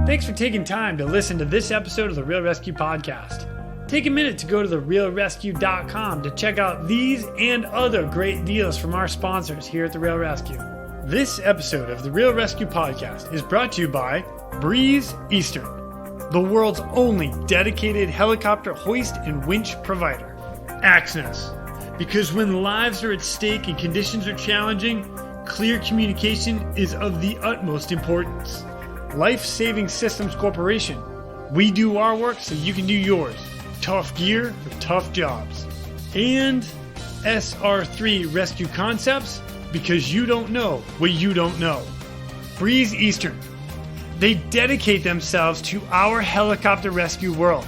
Thanks for taking time to listen to this episode of the Real ResQ podcast. Take a minute to go to therealresq.com to check out these and other great deals from our sponsors here at the Real ResQ. This episode of the Real ResQ podcast is brought to you by Breeze Eastern, the world's only dedicated helicopter hoist and winch provider. Axness, because when lives are at stake and conditions are challenging, clear communication is of the utmost importance. Life Saving Systems Corporation. We do our work so you can do yours. Tough gear for tough jobs. And SR3 ResQ Concepts, because you don't know what you don't know. Breeze Eastern. They dedicate themselves to our helicopter rescue world.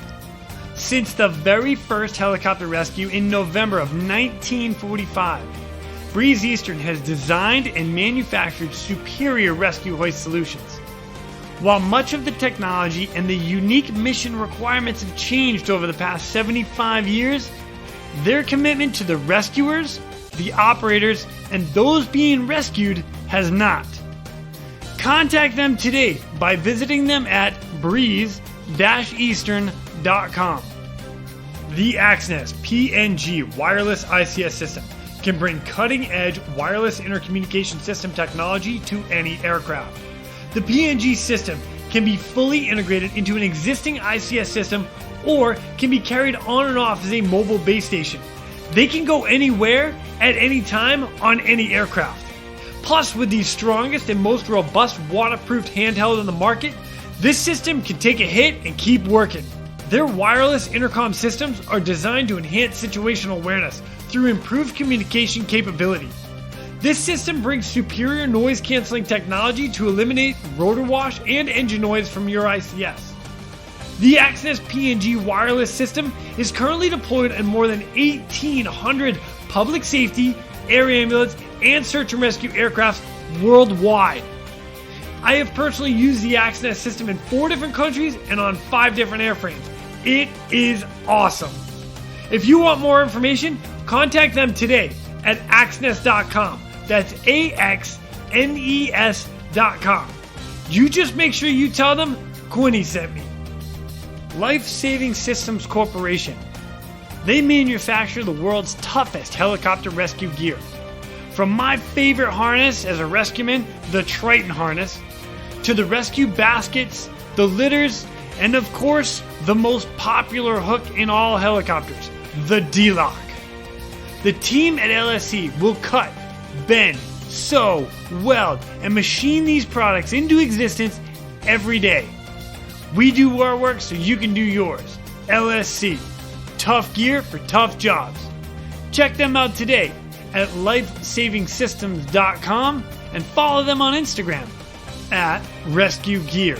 Since the very first helicopter rescue in November of 1945, Breeze Eastern has designed and manufactured superior rescue hoist solutions. While much of the technology and the unique mission requirements have changed over the past 75 years, their commitment to the rescuers, the operators, and those being rescued has not. Contact them today by visiting them at breeze-eastern.com. The Axness PNG wireless ICS system can bring cutting-edge wireless intercommunication system technology to any aircraft. The PNG system can be fully integrated into an existing ICS system or can be carried on and off as a mobile base station. They can go anywhere at any time on any aircraft. Plus, with the strongest and most robust waterproof handheld on the market, this system can take a hit and keep working. Their wireless intercom systems are designed to enhance situational awareness through improved communication capability. This system brings superior noise canceling technology to eliminate rotor wash and engine noise from your ICS. The Axness PNG wireless system is currently deployed in more than 1,800 public safety, air ambulance, and search and rescue aircrafts worldwide. I have personally used the Axness system in 4 different countries and on 5 different airframes. It is awesome. If you want more information, contact them today at axness.com. That's AXNES.com. You just make sure you tell them Quinn sent me. Life Saving Systems Corporation. They manufacture the world's toughest helicopter rescue gear. From my favorite harness as a rescueman, the Triton harness, to the rescue baskets, the litters, and of course, the most popular hook in all helicopters, the D-Lock. The team at LSC will cut, bend, sew, weld, and machine these products into existence every day. We do our work so you can do yours. LSC. Tough gear for tough jobs. Check them out today at lifesavingsystems.com and follow them on Instagram at Rescue Gear.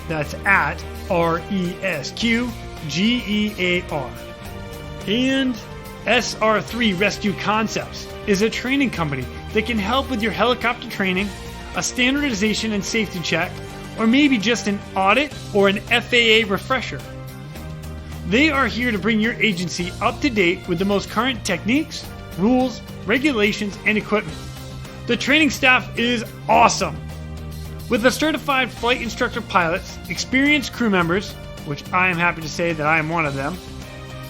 That's at ResQGEAR. And SR3 ResQ Concepts is a training company that can help with your helicopter training, a standardization and safety check, or maybe just an audit or an FAA refresher. They are here to bring your agency up to date with the most current techniques, rules, regulations, and equipment. The training staff is awesome. With the certified flight instructor pilots, experienced crew members, which I am happy to say that I am one of them,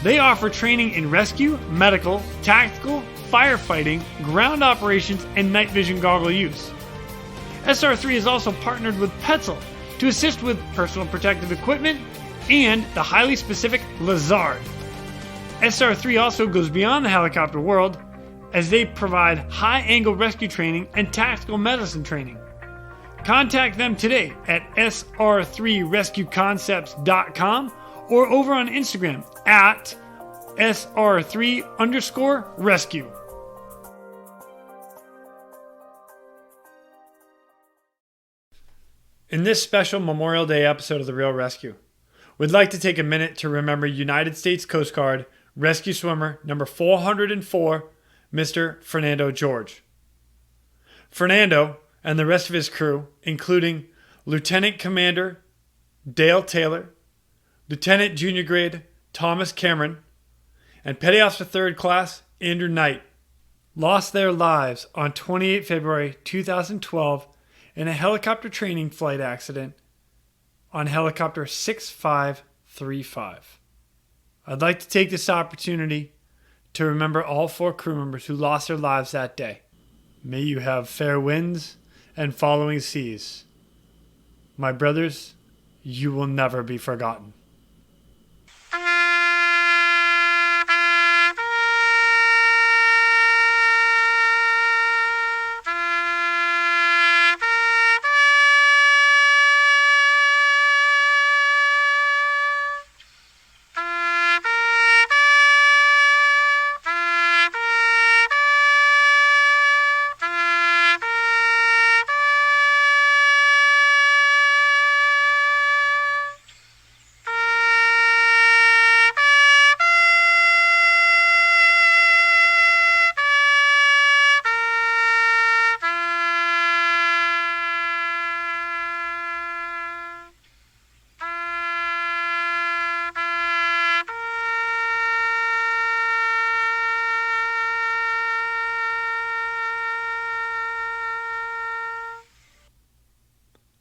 they offer training in rescue, medical, tactical, firefighting, ground operations, and night vision goggle use. SR3 is also partnered with Petzl to assist with personal protective equipment and the highly specific Lazard. SR3 also goes beyond the helicopter world as they provide high-angle rescue training and tactical medicine training. Contact them today at sr3rescueconcepts.com or over on Instagram at sr3_rescue. In this special Memorial Day episode of The Real ResQ, we'd like to take a minute to remember United States Coast Guard rescue swimmer number 404, Mr. Fernando Jorge. Fernando and the rest of his crew, including Lieutenant Commander Dale Taylor, Lieutenant Junior Grade Thomas Cameron, and Petty Officer 3rd Class Andrew Knight, lost their lives on 28 February 2012 in a helicopter training flight accident on helicopter 6535. I'd like to take this opportunity to remember all 4 crew members who lost their lives that day. May you have fair winds and following seas. My brothers, you will never be forgotten.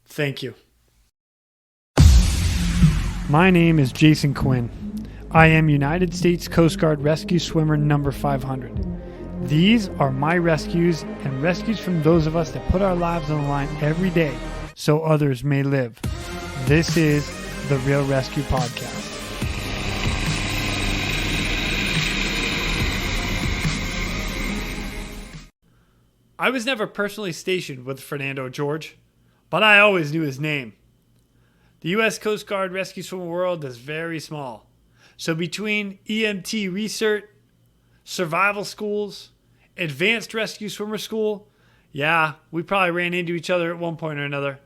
Thank you. My name is Jason Quinn. I am United States Coast Guard Rescue Swimmer number 500. These are my rescues and rescues from those of us that put our lives on the line every day so others may live. This is the Real ResQ Podcast. I was never personally stationed with Fernando Jorge, but I always knew his name. The U.S. Coast Guard rescue swimmer world is very small. So between EMT research, survival schools, advanced rescue swimmer school, yeah, we probably ran into each other at one point or another.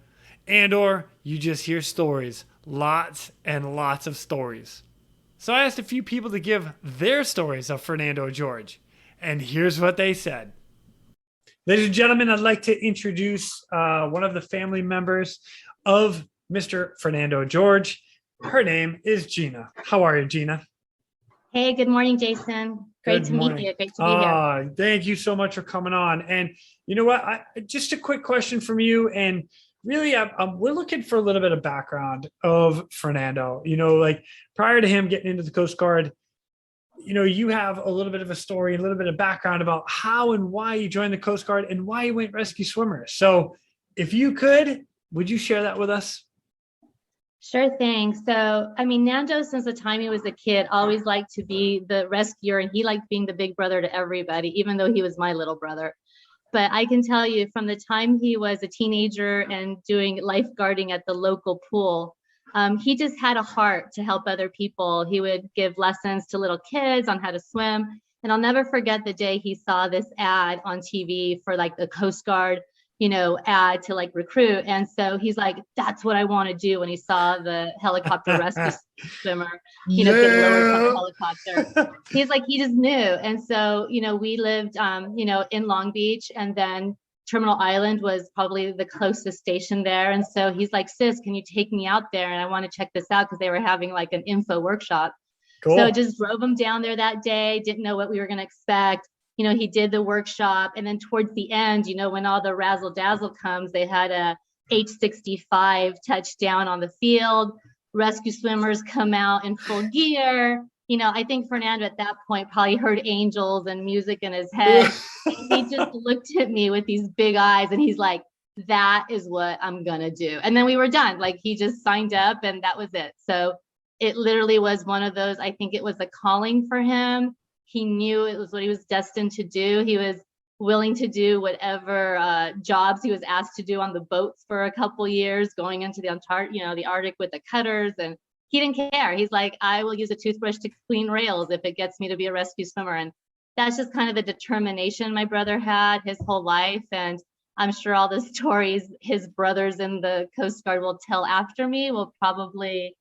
And or you just hear stories, lots and lots of stories. So I asked a few people to give their stories of Fernando Jorge, and here's what they said. Ladies and gentlemen, I'd like to introduce one of the family members of Mr. Fernando Jorge. Her name is Gina. How are you, Gina? Hey, good morning, Jason. Great to meet you. Great to be here. Thank you so much for coming on. And you know what? Just a quick question from you. And really, we're looking for a little bit of background of Fernando. You know, like prior to him getting into the Coast Guard, you know, you have a little bit of a story, a little bit of background about how and why you joined the Coast Guard and why you went rescue swimmer. So if you could, would you share that with us? Sure thing. So, I mean, Nando, since the time he was a kid, always liked to be the rescuer, and he liked being the big brother to everybody, even though he was my little brother. But I can tell you from the time he was a teenager and doing lifeguarding at the local pool, he just had a heart to help other people. He would give lessons to little kids on how to swim. And I'll never forget the day he saw this ad on TV for like the Coast Guard, you know, ad to like recruit. And so he's like, that's what I want to do when he saw the helicopter rescue swimmer, you know, get lowered from the helicopter. He's like, he just knew. And so, you know, we lived, you know, in Long Beach, and then Terminal Island was probably the closest station there. And so he's like, sis, can you take me out there? And I want to check this out because they were having like an info workshop. Cool. So just drove him down there that day. Didn't know what we were going to expect. You know, he did the workshop. And then towards the end, you know, when all the razzle dazzle comes, they had a H-65 touchdown on the field. Rescue swimmers come out in full gear. You know, I think Fernando at that point probably heard angels and music in his head. He just looked at me with these big eyes and he's like, that is what I'm going to do. And then we were done. Like he just signed up and that was it. So it literally was one of those, I think it was a calling for him. He knew it was what he was destined to do. He was willing to do whatever jobs he was asked to do on the boats for a couple years, going into the the Arctic with the cutters, and he didn't care. He's like, I will use a toothbrush to clean rails if it gets me to be a rescue swimmer. And that's just kind of the determination my brother had his whole life. And I'm sure all the stories his brothers in the Coast Guard will tell after me will probably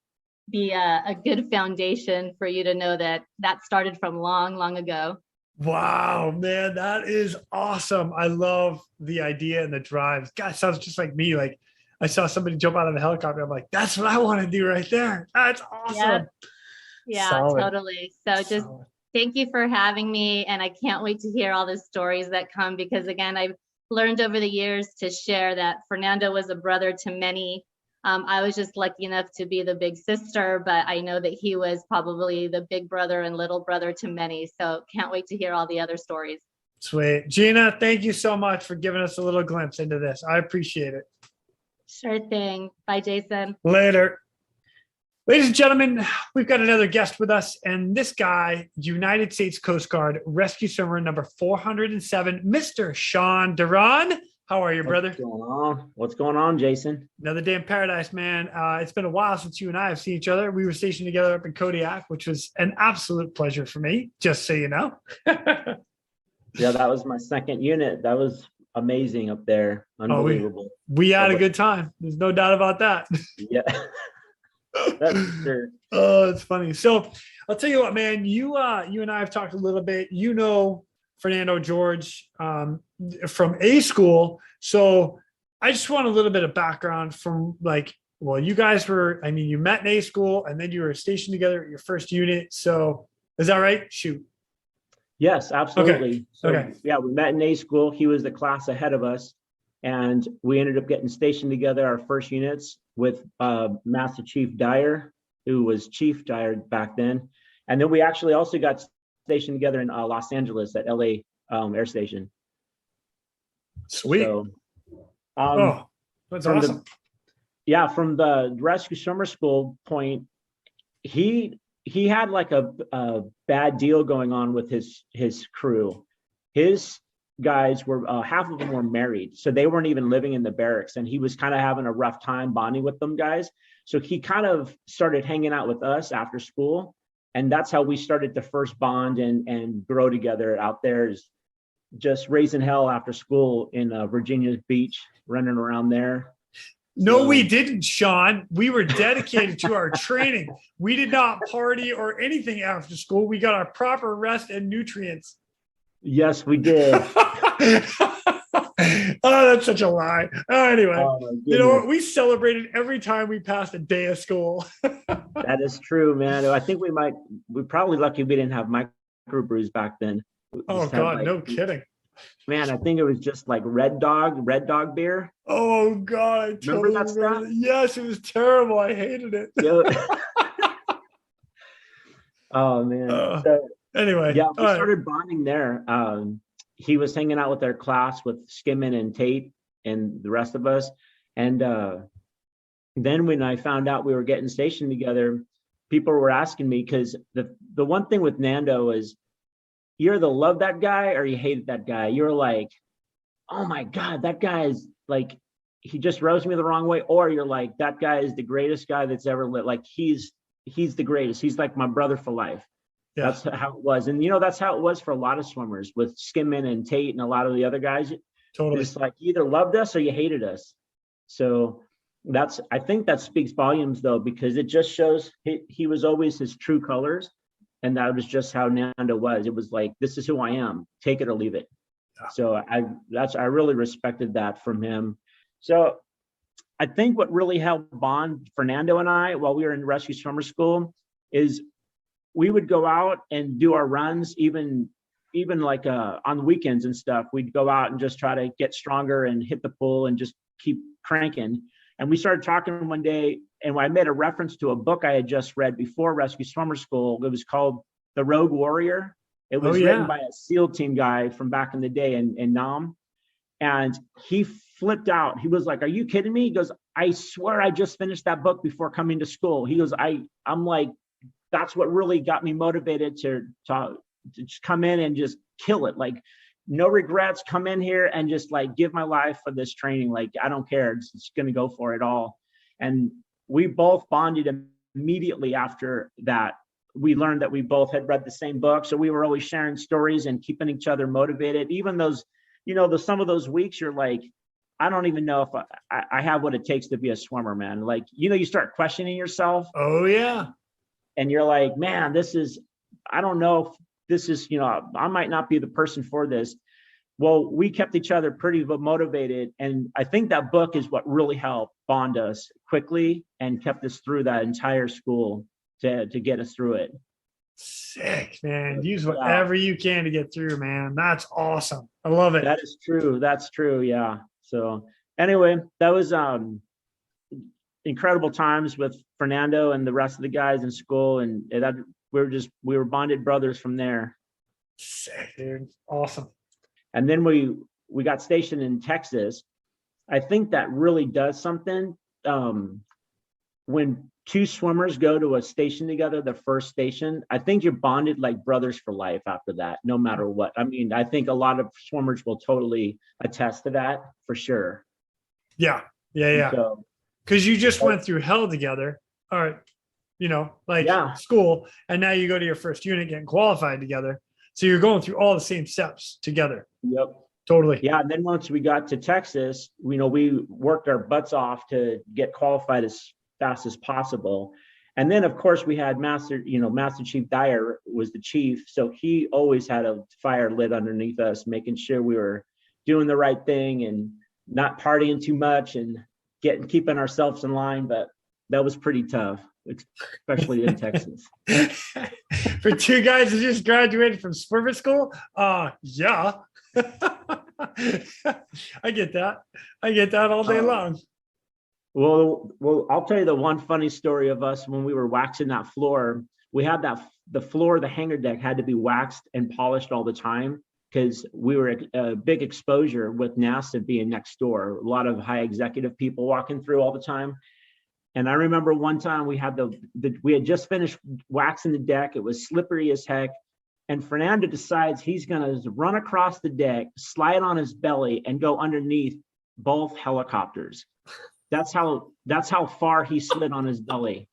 be a good foundation for you to know that that started from long, long ago. Wow, man, that is awesome. I love the idea and the drive. God, it sounds just like me. Like I saw somebody jump out of a helicopter. I'm like, that's what I want to do right there. That's awesome. Yeah, totally. So just thank you for having me. And I can't wait to hear all the stories that come, because again, I've learned over the years to share that Fernando was a brother to many. I was just lucky enough to be the big sister, but I know that he was probably the big brother and little brother to many. So can't wait to hear all the other stories. Sweet. Gina, thank you so much for giving us a little glimpse into this. I appreciate it. Sure thing. Bye, Jason. Later. Ladies and gentlemen, we've got another guest with us, and this guy, United States Coast Guard rescue swimmer number 407, Mr. Sean Duran. How are you, brother? What's going on? What's going on, Jason? Another day in paradise, man. It's been a while since you and I have seen each other. We were stationed together up in Kodiak, which was an absolute pleasure for me, just so you know. Yeah, that was my second unit. That was amazing up there. Unbelievable. We had a good time. There's no doubt about that. Yeah. That's sure. Oh, it's funny. So I'll tell you what, man, you and I have talked a little bit. You know Fernando George from A school. So I just want a little bit of background from you guys were, you met in A school and then you were stationed together at your first unit. So is that right? Shoot. Yes, absolutely. Okay. So, okay. Yeah, we met in A school. He was the class ahead of us. And we ended up getting stationed together, our first units, with Master Chief Dyer, who was Chief Dyer back then. And then we actually also got stationed together in Los Angeles at LA Air Station. Sweet. So, that's awesome. From the rescue summer school point, he had like a bad deal going on with his crew. His guys were half of them were married, so they weren't even living in the barracks, and he was kind of having a rough time bonding with them guys. So he kind of started hanging out with us after school, and that's how we started to first bond and grow together out there, is just raising hell after school in Virginia Beach, running around there. No, we didn't, Sean. We were dedicated to our training. We did not party or anything after school. We got our proper rest and nutrients. Yes, we did. Oh, that's such a lie. Anyway, you know what? We celebrated every time we passed a day of school. That is true, man. I think we're probably lucky we didn't have microbrews back then. Oh God, no kidding. Man, I think it was just like Red Dog beer. Oh God, I totally remember that stuff? Yes, it was terrible. I hated it. Oh man. So, anyway, yeah, we started bonding there. He was hanging out with our class with Skimmin and Tate and the rest of us. And then when I found out we were getting stationed together, people were asking me, because the one thing with Nando is, you either love that guy or you hated that guy. You're like, oh my God, that guy is like, he just rubs me the wrong way. Or you're like, that guy is the greatest guy that's ever lived. Like he's the greatest. He's like my brother for life. Yeah. That's how it was. And that's how it was for a lot of swimmers with Skimmin and Tate and a lot of the other guys. Totally. It's like you either loved us or you hated us. So I think that speaks volumes though, because it just shows he was always his true colors. And that was just how Nando was. It was like, this is who I am, take it or leave it. Yeah. So I really respected that from him. So I think what really helped bond Fernando and I while we were in rescue swimmer school is we would go out and do our runs, even like on the weekends and stuff. We'd go out and just try to get stronger and hit the pool and just keep cranking. And we started talking one day, and I made a reference to a book I had just read before rescue swimmer school. It was called The Rogue Warrior. It was written by a SEAL team guy from back in the day in Nam. And he flipped out. He was like, are you kidding me? He goes, I swear I just finished that book before coming to school. He goes, I'm like, that's what really got me motivated to just come in and just kill it. Like, no regrets, come in here and just like give my life for this training. Like, I don't care. It's going to go for it all. And we both bonded immediately after that. We learned that we both had read the same book. So we were always sharing stories and keeping each other motivated. Even those, some of those weeks you're like, I don't even know if I have what it takes to be a swimmer, man. Like, you start questioning yourself. Oh yeah. And you're like, man, I don't know if this is, I might not be the person for this. Well, we kept each other pretty motivated. And I think that book is what really helped bond us quickly and kept us through that entire school to get us through it. Sick, man. Use whatever you can to get through, man. That's awesome. I love it. That is true. That's true. Yeah. So anyway, that was, incredible times with Fernando and the rest of the guys in school, and we were bonded brothers from there. Sick, dude. Awesome. And then we got stationed in Texas. I think that really does something. When two swimmers go to a station together, the first station, I think you're bonded like brothers for life after that, no matter what. I mean, I think a lot of swimmers will totally attest to that for sure. Yeah. So, because you just went through hell together, or school, and now you go to your first unit getting qualified together. So you're going through all the same steps together. Yep. Totally. Yeah. And then once we got to Texas, we worked our butts off to get qualified as fast as possible. And then of course we had Master Chief Dyer was the chief. So he always had a fire lit underneath us, making sure we were doing the right thing and not partying too much and keeping ourselves in line. But that was pretty tough, especially in Texas. For two guys who just graduated from swimmer school, yeah. I get that all day long. Well, I'll tell you the one funny story of us when we were waxing that floor. We had the floor, the hangar deck had to be waxed and polished all the time because we were a big exposure with NASA being next door. A lot of high executive people walking through all the time. And I remember one time we had we had just finished waxing the deck. It was slippery as heck. And Fernando decides he's going to run across the deck, slide on his belly, and go underneath both helicopters. That's how far he slid on his belly.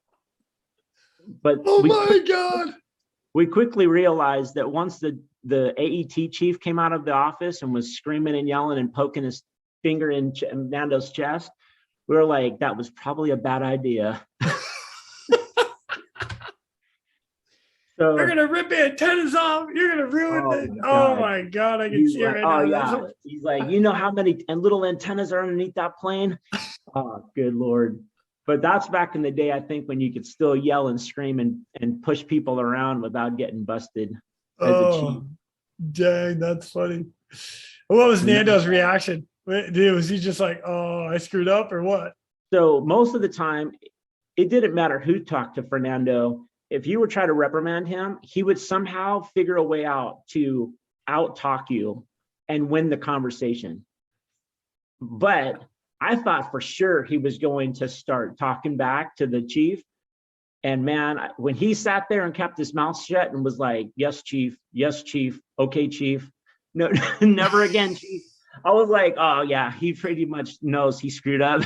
But we quickly realized that once the AET chief came out of the office and was screaming and yelling and poking his finger in Nando's chest, we were like, that was probably a bad idea. So you're gonna rip the antennas off. You're gonna ruin it. Oh my God, I can see it right now. Yeah. He's like, you know how many little antennas are underneath that plane? Oh, good Lord. But that's back in the day, I think, when you could still yell and scream and push people around without getting busted as a chief. Dang, that's funny. What was Nando's reaction? Was he just like, oh, I screwed up, or what? So most of the time, it didn't matter who talked to Fernando. If you were trying to reprimand him, he would somehow figure a way out to out-talk you and win the conversation. But I thought for sure he was going to start talking back to the chief. And man, when he sat there and kept his mouth shut and was like, yes, chief, okay, chief, no, never again, chief. I was like, oh yeah, he pretty much knows he screwed up.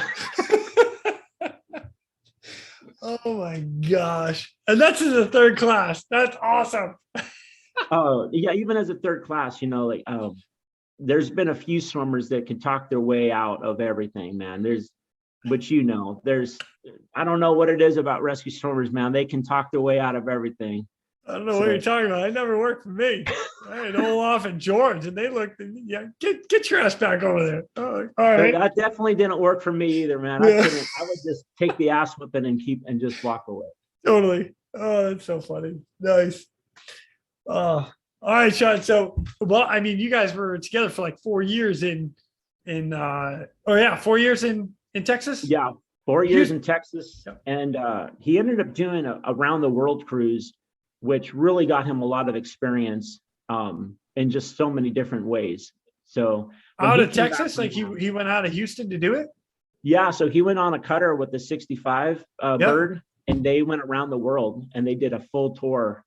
Oh my gosh. And that's in the third class. That's awesome. Oh yeah, even as a third class, there's been a few swimmers that can talk their way out of everything, man. I don't know what it is about rescue swimmers, man. They can talk their way out of everything. I don't know what you're talking about. It never worked for me. I had Olaf and George, and they looked, get your ass back over there. Oh, all right. That definitely didn't work for me either, man. Yeah. I would just take the ass whipping and just walk away. Totally. Oh, that's so funny. Nice. All right, Sean. So, you guys were together for like 4 years in 4 years in Texas? Yeah, 4 years in Texas. And he ended up doing a round the world cruise, which really got him a lot of experience in just so many different ways. So out of Texas, like he went out of Houston to do it? Yeah, so he went on a cutter with the 65 bird, and they went around the world and they did a full tour.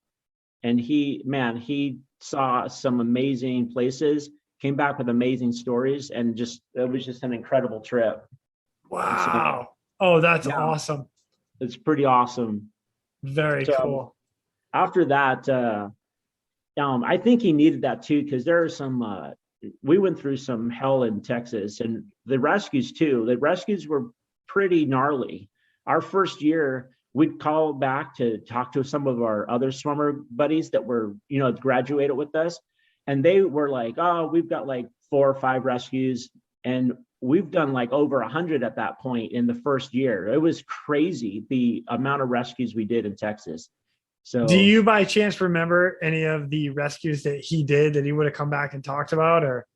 And he saw some amazing places, came back with amazing stories, and it was just an incredible trip. Wow. So, that's awesome. It's pretty awesome. Very cool. After that, I think he needed that too, because there are some, we went through some hell in Texas, and the rescues too. The rescues were pretty gnarly. Our first year, we'd call back to talk to some of our other swimmer buddies that were, graduated with us. And they were like, oh, we've got like 4 or 5 rescues. And we've done like over 100 at that point in the first year. It was crazy, the amount of rescues we did in Texas. So do you by chance remember any of the rescues that he did that he would have come back and talked about, or?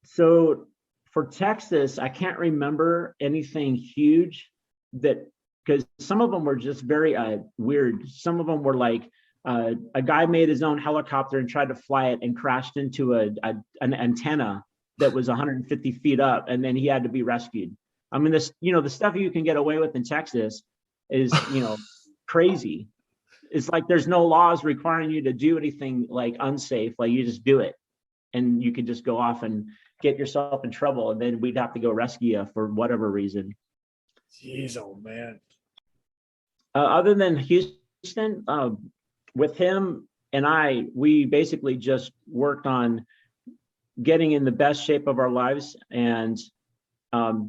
So for Texas, I can't remember anything huge because some of them were just very weird. Some of them were like a guy made his own helicopter and tried to fly it and crashed into an antenna that was 150 feet up, and then he had to be rescued. I mean, the stuff you can get away with in Texas is, crazy. It's like there's no laws requiring you to do anything like unsafe. Like you just do it, and you can just go off and get yourself in trouble, and then we'd have to go rescue you for whatever reason. Jeez, oh man. Other than Houston, with him and we basically just worked on getting in the best shape of our lives and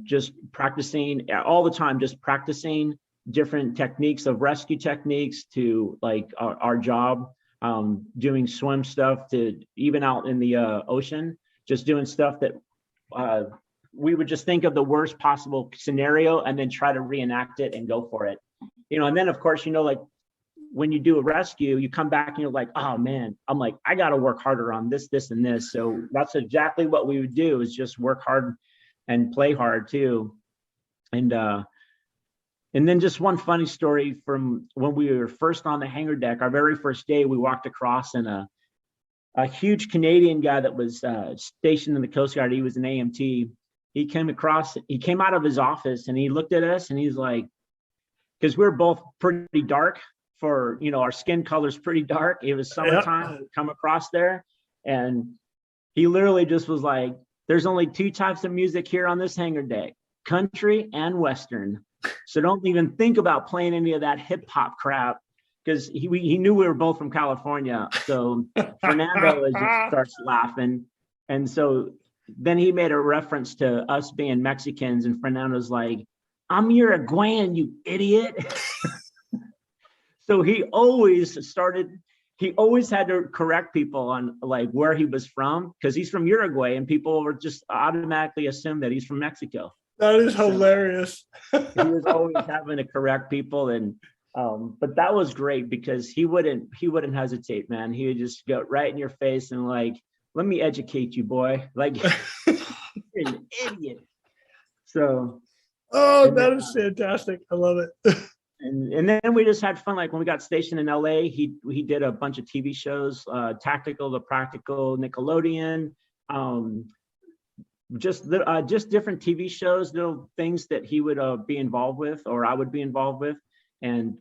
just practicing all the time, just practicing different techniques of rescue techniques to like our job, doing swim stuff to even out in the ocean, just doing stuff that we would just think of the worst possible scenario and then try to reenact it and go for it. And then of course, like when you do a rescue, you come back and you're like, oh man, I'm like, I got to work harder on this, and this. So that's exactly what we would do, is just work hard and play hard too. And then just one funny story from when we were first on the hangar deck, our very first day, we walked across and a huge Canadian guy that was stationed in the Coast Guard. He was an AMT. He came out of his office and he looked at us and he's like, because we're both pretty dark for, our skin color's pretty dark. It was summertime. We come across there and he literally just was like, there's only two types of music here on this hangar deck, country and Western. So don't even think about playing any of that hip hop crap, because he knew we were both from California. So Fernando just starts laughing. And so then he made a reference to us being Mexicans, and Fernando's like, I'm Uruguayan, you idiot. So he always had to correct people on like where he was from, because he's from Uruguay and people were just automatically assume that he's from Mexico. That is hilarious. He was always having to correct people, and but that was great because he wouldn't hesitate, man. He would just go right in your face and like, let me educate you, boy. Like, you're an idiot. So that is fantastic. I love it. And then we just had fun. Like when we got stationed in LA, he did a bunch of TV shows, Tactical to Practical, Nickelodeon, just different TV shows, little things that he would be involved with, or I would be involved with. And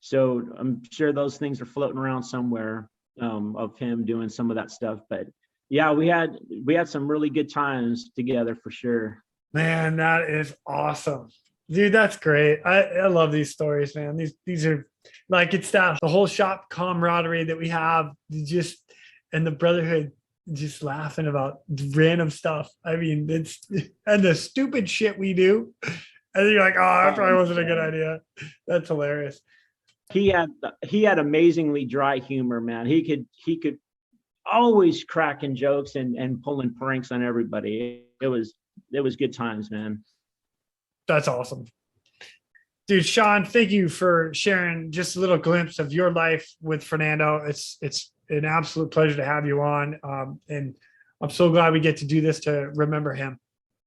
so I'm sure those things are floating around somewhere of him doing some of that stuff. But yeah, we had some really good times together for sure. Man, that is awesome. Dude, that's great. I love these stories, man. These are like, it's the whole shop camaraderie that we have, and the brotherhood, just laughing about random stuff. I mean, and the stupid shit we do. And you're like, oh, that probably wasn't a good idea. That's hilarious. He had amazingly dry humor, man. He could always cracking jokes and pulling pranks on everybody. It was good times, man. That's awesome. Dude, Sean, thank you for sharing just a little glimpse of your life with Fernando. It's an absolute pleasure to have you on. And I'm so glad we get to do this to remember him.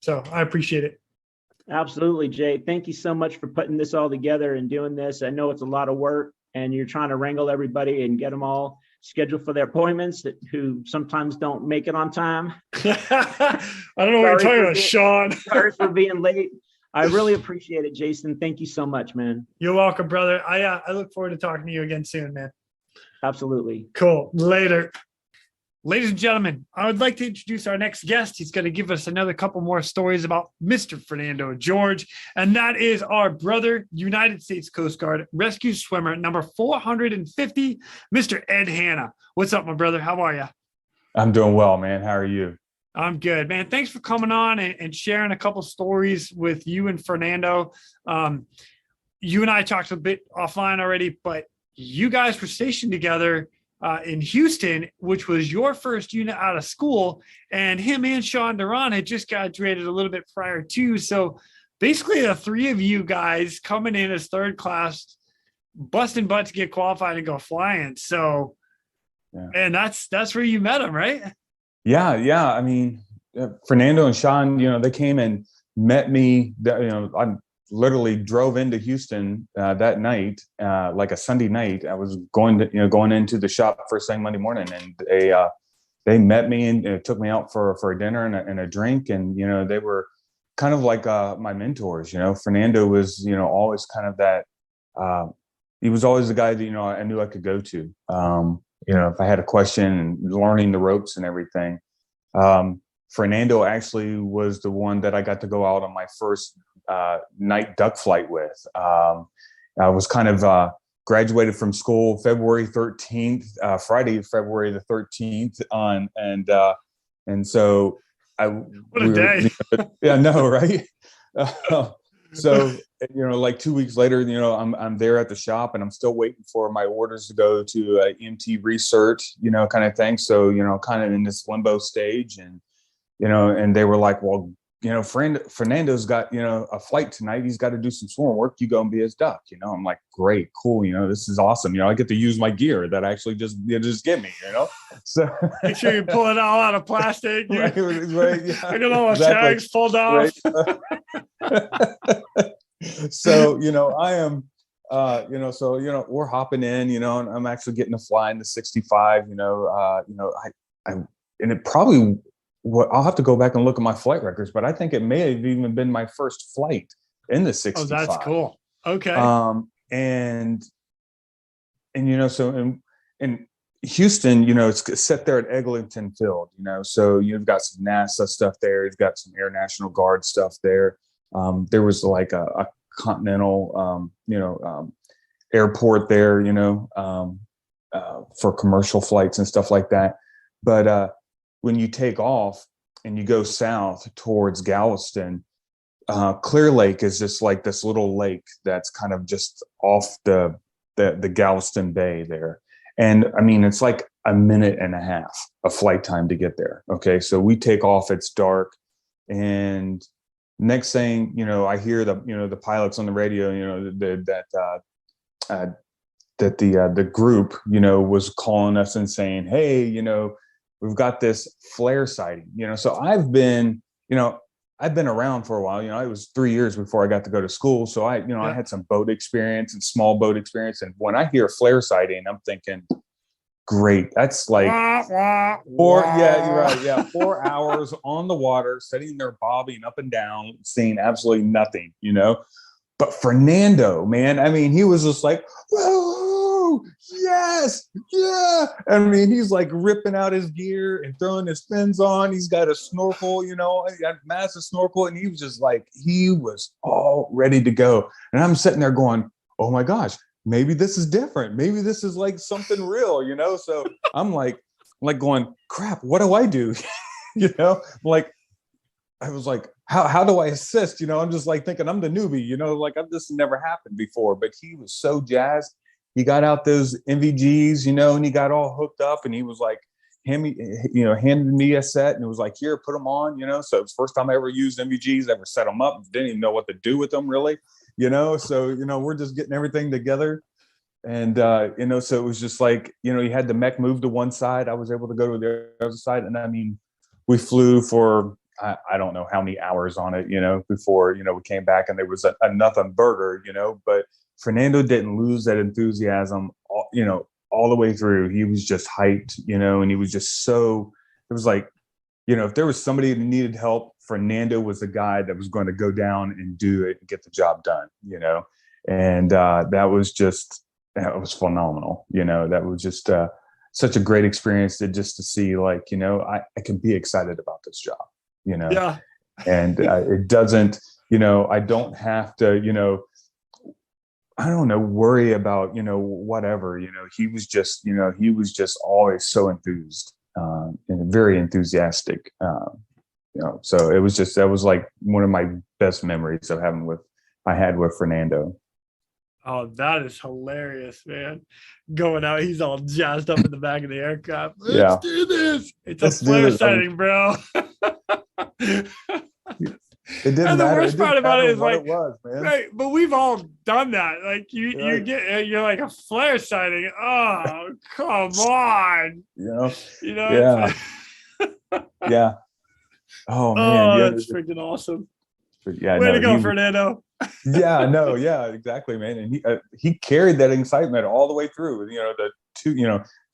So I appreciate it. Absolutely, Jay. Thank you so much for putting this all together and doing this. I know it's a lot of work and you're trying to wrangle everybody and get them all scheduled for their appointments who sometimes don't make it on time. I don't know what you're talking about, Sean. Sorry for being late. I really appreciate it, Jason. Thank you so much, man. You're welcome, brother. I look forward to talking to you again soon, man. Absolutely. Cool. Later. Ladies and gentlemen, I would like to introduce our next guest. He's going to give us another couple more stories about Mr. Fernando George, and that is our brother, United States Coast Guard rescue swimmer number 450, Mr. Ed Hannah. What's up, my brother? How are you? I'm doing well, man. How are you? I'm good, man. Thanks for coming on and sharing a couple stories with you and Fernando. You and I talked a bit offline already, but you guys were stationed together in Houston, which was your first unit out of school, and him and Sean Duran had just graduated a little bit prior too. So basically the three of you guys coming in as third class, busting butt to get qualified and go flying. So, yeah. And that's where you met him, right? Yeah. I mean, Fernando and Sean, they came and met me. I literally drove into Houston that night, like a Sunday night. I was going into the shop first thing Monday morning, and they met me and took me out for a dinner and a drink, and they were kind of like my mentors. Fernando was always kind of that. He was always the guy that I knew I could go to. If I had a question and learning the ropes and everything. Fernando actually was the one that I got to go out on my first night duck flight with. I was kind of graduated from school February 13th, Friday, February the 13th and so what a day. Yeah, no, right? So, like 2 weeks later, I'm there at the shop and I'm still waiting for my orders to go to EMT research, kind of thing. So, kind of in this limbo stage and they were like, well, Fernando's got, a flight tonight. He's got to do some swarm work. You go and be his duck. I'm like, great, cool. this is awesome. I get to use my gear that actually just give me, So make sure you pull it all out of plastic. Right, yeah. I got all the tags pulled off. Right. So, I am, we're hopping in, and I'm actually getting to fly in the 65, and it probably, I'll have to go back and look at my flight records, but I think it may have even been my first flight in the 65. Oh, that's cool. Okay. And so in Houston, it's set there at Eglinton Field, so you've got some NASA stuff there. You've got some Air National Guard stuff there. There was like a continental, airport there, for commercial flights and stuff like that. But when you take off and you go south towards Galveston, Clear Lake is just like this little lake that's kind of just off the Galveston Bay there. And I mean, it's like a minute and a half of flight time to get there. Okay. So we take off, it's dark. And next thing, I hear the pilots on the radio, that the group, was calling us and saying, hey, we've got this flare sighting, so I've been around for a while, it was 3 years before I got to go to school. So I had some boat experience and small boat experience. And when I hear flare sighting, I'm thinking, great. That's like 4 hours on the water, sitting there bobbing up and down, seeing absolutely nothing, But Fernando, man, I mean, he was just like, whoa, yes, yeah. I mean, he's like ripping out his gear and throwing his fins on. He's got a snorkel, a massive snorkel. And he was just like, he was all ready to go. And I'm sitting there going, oh my gosh, maybe this is different. Maybe this is like something real, So I'm like going, crap, what do I do? Like, I was like, how do I assist? I'm just like thinking I'm the newbie, this never happened before. But he was so jazzed. He got out those MVGs, and he got all hooked up, and he was like, handed me a set, and it was like, here, put them on, So it was the first time I ever used MVGs, ever set them up, didn't even know what to do with them really, So we're just getting everything together, and so it was just like, you had the mech move to one side, I was able to go to the other side, and I mean, we flew for I don't know how many hours on it, before, we came back and there was a nothing burger, but Fernando didn't lose that enthusiasm, all the way through. He was just hyped, and he was just so, it was like, if there was somebody that needed help, Fernando was the guy that was going to go down and do it and get the job done, and that was phenomenal. That was just such a great experience to see like, I can be excited about this job. Yeah. And it doesn't, I don't have to, I don't know, worry about, whatever, he was just always so enthused and very enthusiastic. So it was that was like one of my best memories I had with Fernando. Oh, that is hilarious, man. Going out, he's all jazzed up in the back of the aircraft. Let's do this. It's a flare sighting, bro. It didn't and the matter. worst part about it is like, it was, man. Right, but we've all done that. Like you're like a flare sighting. Oh, come on. Yeah. Yeah. Yeah. Oh man, yeah, that's freaking awesome. yeah. Way No, to go, Fernando. yeah, no, yeah, exactly, man. And he carried that excitement all the way through. The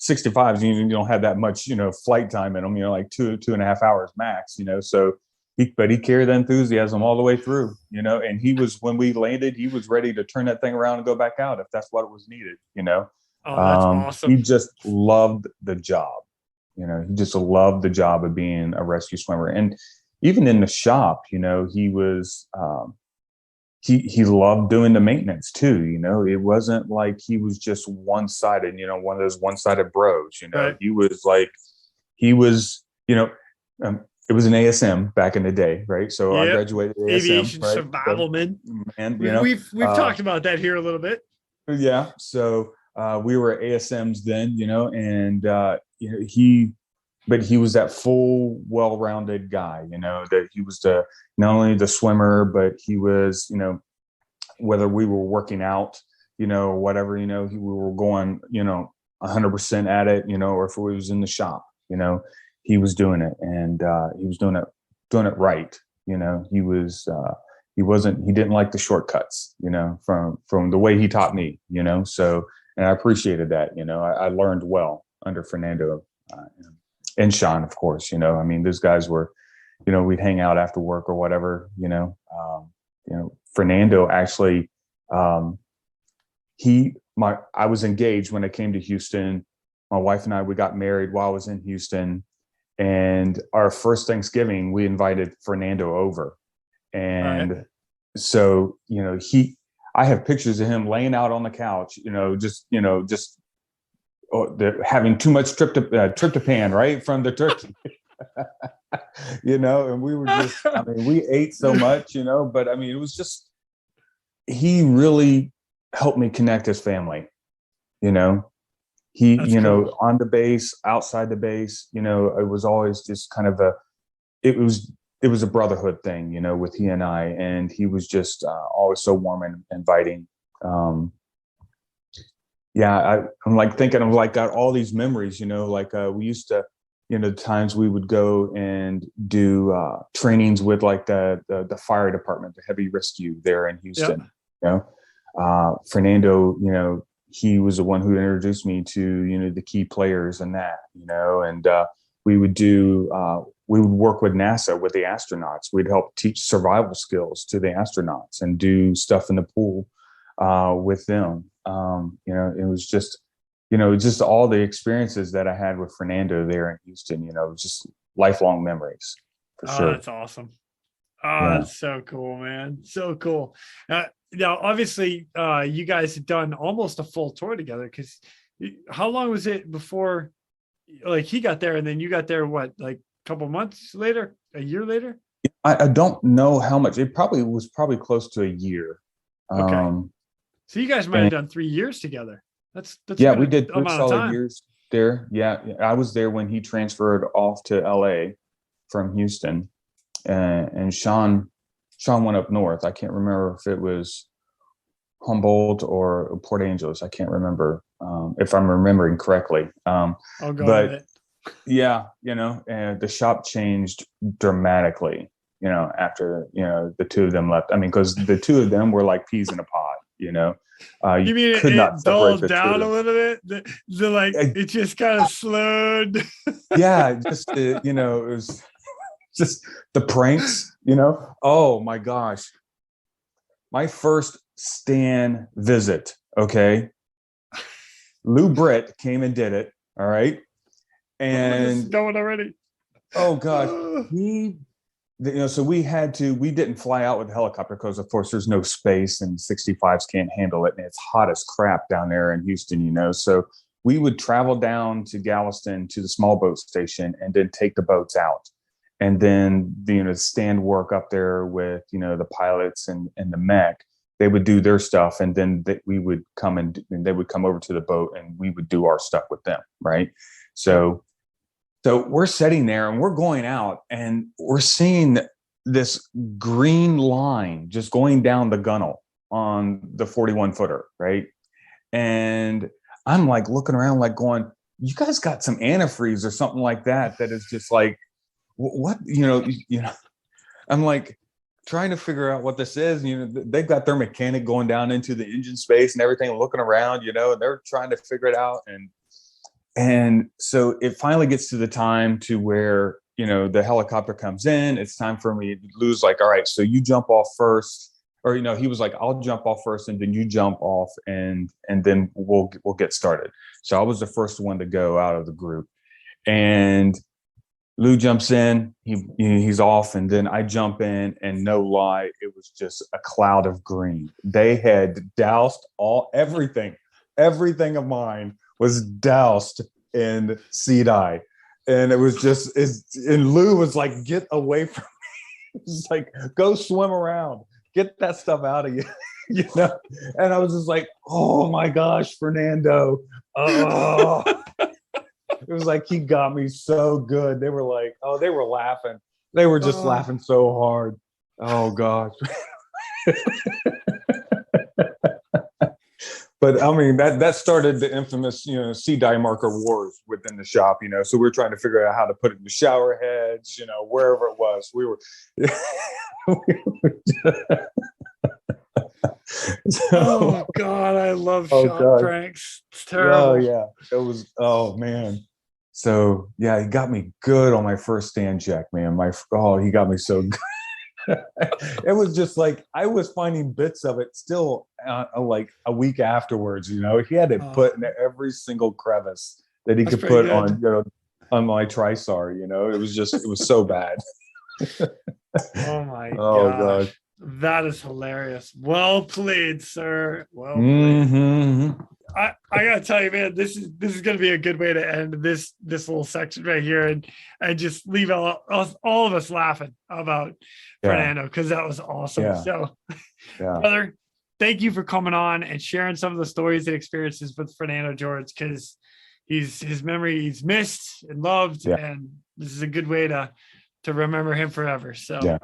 65s. You don't have that much flight time in them. Like 2.5 hours max. So he carried the enthusiasm all the way through. And he was, when we landed, he was ready to turn that thing around and go back out if that's what was needed. Oh, that's awesome. He just loved the job. He just loved the job of being a rescue swimmer. And even in the shop, he was. He loved doing the maintenance too. It wasn't like he was just one-sided, one of those one-sided bros. Right. He was it was an ASM back in the day, right? So I graduated ASM, aviation right? survivalman. And we've talked about that here a little bit. Yeah. So we were ASMs then, and but he was that full, well-rounded guy, that he was not only the swimmer, but he was, whether we were working out, whatever, we were going, 100% at it, or if we was in the shop, he was doing it, and he was doing it right. He didn't like the shortcuts, from the way he taught me, so, and I appreciated that, I learned well under Fernando, and Sean, of course. Those guys were, we'd hang out after work or whatever. Fernando actually, I was engaged when I came to Houston. My wife and I, we got married while I was in Houston, and our first Thanksgiving, we invited Fernando over, and so I have pictures of him laying out on the couch, just having too much tryptophan, right, from the turkey. And we were just, we ate so much, but it was just, he really helped me connect his family. He, That's cool. On the base, outside the base, it was always just kind of it was a brotherhood thing, with he and I, and he was just always so warm and inviting. I'm like thinking of got all these memories, we used to, times we would go and do trainings with the fire department, the heavy rescue there in Houston. Fernando, he was the one who introduced me to, the key players and that, and we would work with NASA, with the astronauts. We'd help teach survival skills to the astronauts and do stuff in the pool with them. It was just, just all the experiences that I had with Fernando there in Houston, just lifelong memories for sure. That's awesome. That's so cool, man. So cool. Now, obviously, you guys had done almost a full tour together, because how long was it before he got there and then you got there, what, a couple months later, a year later? I don't know how much. It was probably close to a year. Okay. So you guys might have done 3 years together. That's we did 3 solid years there. Yeah, I was there when he transferred off to LA from Houston, and Sean went up north. I can't remember if it was Humboldt or Port Angeles. I can't remember if I'm remembering correctly. I'll go but with it. Yeah, and the shop changed dramatically. After the two of them left. Because the two of them were like peas in a pod. You mean it dulled down a little bit? It just kind of slowed. Yeah, just it was just the pranks. Oh my gosh, my first Stan visit. Okay, Lou Britt came and did it. All right, and going already. Oh gosh, so we didn't fly out with a helicopter because of course there's no space and 65s can't handle it. And it's hot as crap down there in Houston, so we would travel down to Galveston to the small boat station and then take the boats out. And then, stand work up there with, the pilots and the mech, they would do their stuff. And then we would come and they would come over to the boat and we would do our stuff with them. Right. So we're sitting there and we're going out and we're seeing this green line just going down the gunnel on the 41 footer. Right. And I'm looking around going, you guys got some antifreeze or something like that is just what, I'm like trying to figure out what this is. They've got their mechanic going down into the engine space and everything, looking around, and they're trying to figure it out. And so it finally gets to the time to where, the helicopter comes in. It's time for me. Lou's like, all right, so you jump off first. Or, he was like, I'll jump off first and then you jump off and then we'll get started. So I was the first one to go out of the group. And Lou jumps in, he's off, and then I jump in, and no lie, it was just a cloud of green. They had doused everything of mine was doused in sea dye. And it was just, and Lou was like, get away from me. It's like, go swim around. Get that stuff out of you, And I was just like, oh my gosh, Fernando. Oh. It was like he got me so good. They were like, they were laughing. They were just laughing so hard. Oh gosh. But I mean, that started the infamous, sea dye marker wars within the shop, So we were trying to figure out how to put it in the shower heads, wherever it was. We were. Oh God, I love shop pranks. It's terrible. Oh yeah, it was. Oh man. So yeah, he got me good on my first stand check, man. He got me so good. It was just like I was finding bits of it still, like a week afterwards. He had it put in every single crevice that he could put on, on my Trisar. It was so bad. Oh my gosh. That is hilarious. Well played, sir. Well played. Mm-hmm. I gotta tell you, man, this is gonna be a good way to end this little section right here, and just leave all of us laughing about Fernando, because that was awesome. Yeah. So, brother, thank you for coming on and sharing some of the stories and experiences with Fernando George, because his memory he's missed and loved, and this is a good way to remember him forever. So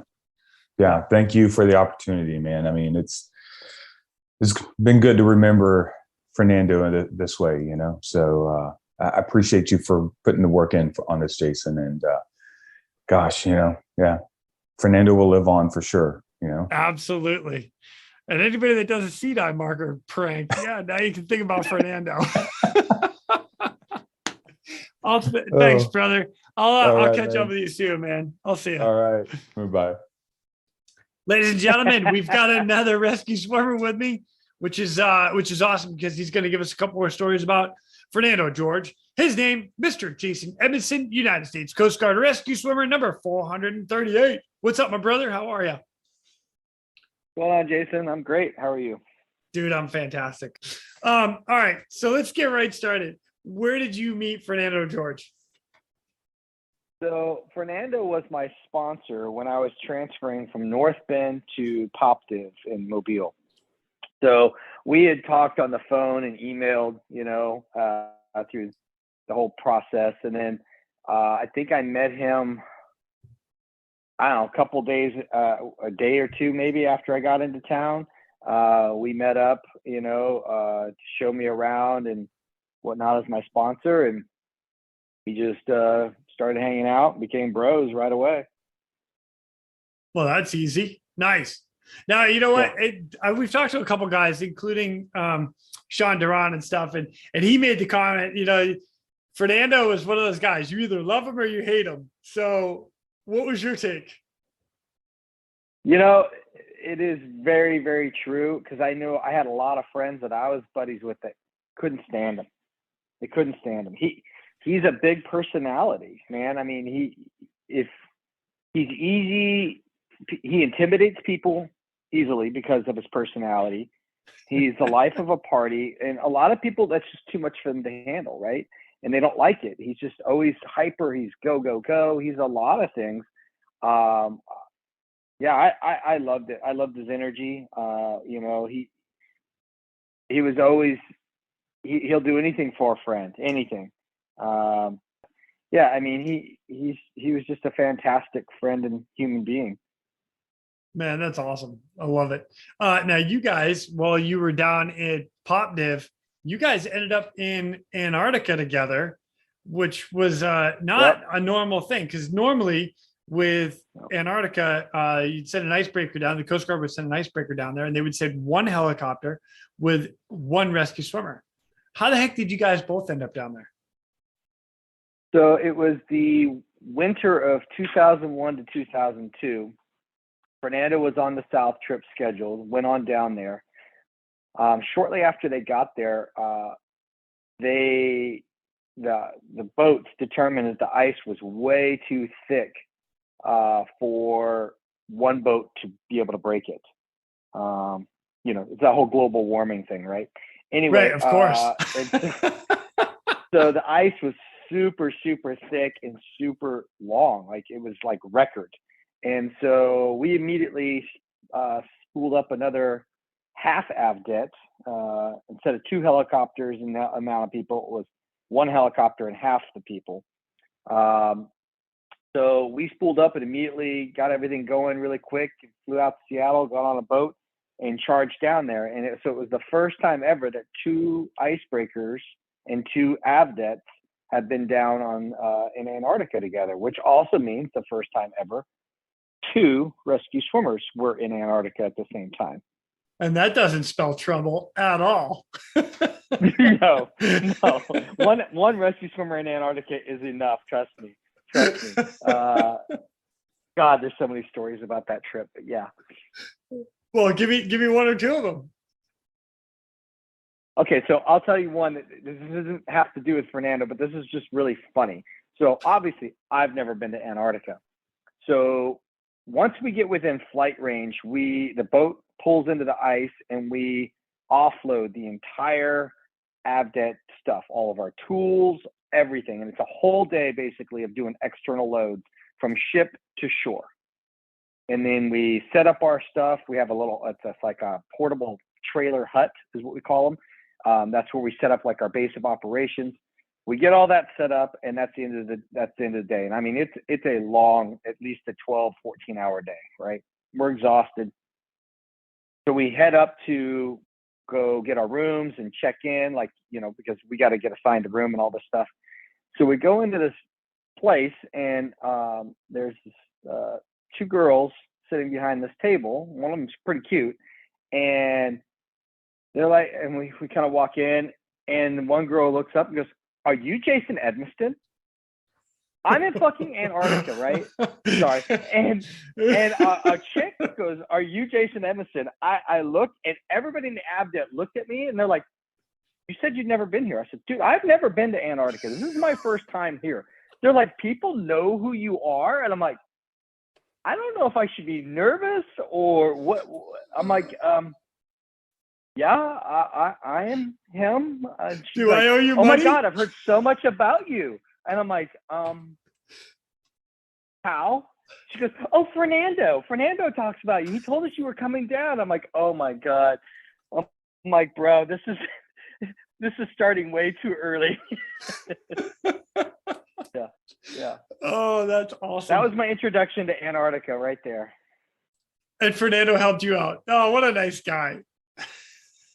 yeah, thank you for the opportunity, man. I mean, it's been good to remember Fernando in this way, So I appreciate you for putting the work in on this, Jason. And gosh, Fernando will live on for sure. Absolutely. And anybody that does a sea dye marker prank, now you can think about Fernando. Thanks, brother. I'll catch up with you soon, man. I'll see you. All right. Bye. Ladies and gentlemen, we've got another rescue swimmer with me, which is awesome, because he's going to give us a couple more stories about Fernando George. His name, Mr. Jason Edmiston, United States Coast Guard rescue swimmer number 438. What's up, my brother? How are you? Well, Jason, I'm great. How are you? Dude, I'm fantastic. All right, so let's get right started. Where did you meet Fernando George? So Fernando was my sponsor when I was transferring from North Bend to Popdiv in Mobile. So we had talked on the phone and emailed, through the whole process. And then I think I met him, I don't know, a couple days, a day or two maybe after I got into town. We met up, to show me around and whatnot as my sponsor. And we just started hanging out, became bros right away. Well, that's easy. Nice. Now, you know what? We've talked to a couple guys, including Sean Duran and stuff, and he made the comment, Fernando is one of those guys, you either love him or you hate him. So what was your take? It is very, very true, because I know I had a lot of friends that I was buddies with that couldn't stand him. They couldn't stand him. He's a big personality, man. I mean, he's easy. He intimidates people easily because of his personality. He's the life of a party, and a lot of people, that's just too much for them to handle, right? And they don't like it. He's just always hyper. He's go, go, go. He's a lot of things. I loved it. I loved his energy. He was always, he'll do anything for a friend, anything. He was just a fantastic friend and human being. Man, that's awesome. I love it. Now, you guys, while you were down at Popdiv, you guys ended up in Antarctica together. which was not a normal thing, because normally with Antarctica, you'd send an icebreaker down. The Coast Guard would send an icebreaker down there, and they would send one helicopter with one rescue swimmer. How the heck did you guys both end up down there? So it was the winter of 2001 to 2002. Fernando was on the South trip scheduled, went on down there. Shortly after they got there, the boats determined that the ice was way too thick for one boat to be able to break it. It's that whole global warming thing, right? Anyway, right, of course. So the ice was super, super thick and super long. Like it was like record. And so we immediately spooled up another half avdet. Instead of 2 helicopters and that amount of people, it was 1 helicopter and half the people. So we spooled up and immediately got everything going really quick, flew out to Seattle, got on a boat and charged down there. And so it was the first time ever that 2 icebreakers and 2 avdets had been down in Antarctica together, which also means the first time ever 2 rescue swimmers were in Antarctica at the same time. And that doesn't spell trouble at all. No. One rescue swimmer in Antarctica is enough. Trust me. God, there's so many stories about that trip, but yeah. Well, give me 1 or 2 of them. Okay, so I'll tell you one. This doesn't have to do with Fernando, but this is just really funny. So obviously, I've never been to Antarctica. So once we get within flight range, the boat pulls into the ice and we offload the entire avdet stuff, all of our tools, everything. And it's a whole day basically of doing external loads from ship to shore. And then we set up our stuff. We have it's like a portable trailer hut is what we call them. That's where we set up like our base of operations. We get all that set up, and that's the end of the day. And I mean, it's a long, at least a 12, 14-hour day, right? We're exhausted. So we head up to go get our rooms and check in, because we got to get assigned a room and all this stuff. So we go into this place, and there's this, 2 girls sitting behind this table. One of them's pretty cute, and they're like, and we kind of walk in, and one girl looks up and goes, "Are you Jason Edmiston?" I'm in fucking Antarctica, right? Sorry. And a chick goes, "Are you Jason Edmiston?" I looked, and everybody in the avdet looked at me, and they're like, "You said you'd never been here." I said, "Dude, I've never been to Antarctica. This is my first time here." They're like, "People know who you are?" And I'm like, I don't know if I should be nervous or what. I'm like, yeah, I am him. Do I owe you money? money? Oh my God, I've heard so much about you. And I'm like, how? She goes, "Oh, Fernando talks about you. He told us you were coming down." I'm like, oh my God. I'm like, bro, this is starting way too early. Yeah. Oh, that's awesome. That was my introduction to Antarctica right there. And Fernando helped you out. Oh, what a nice guy.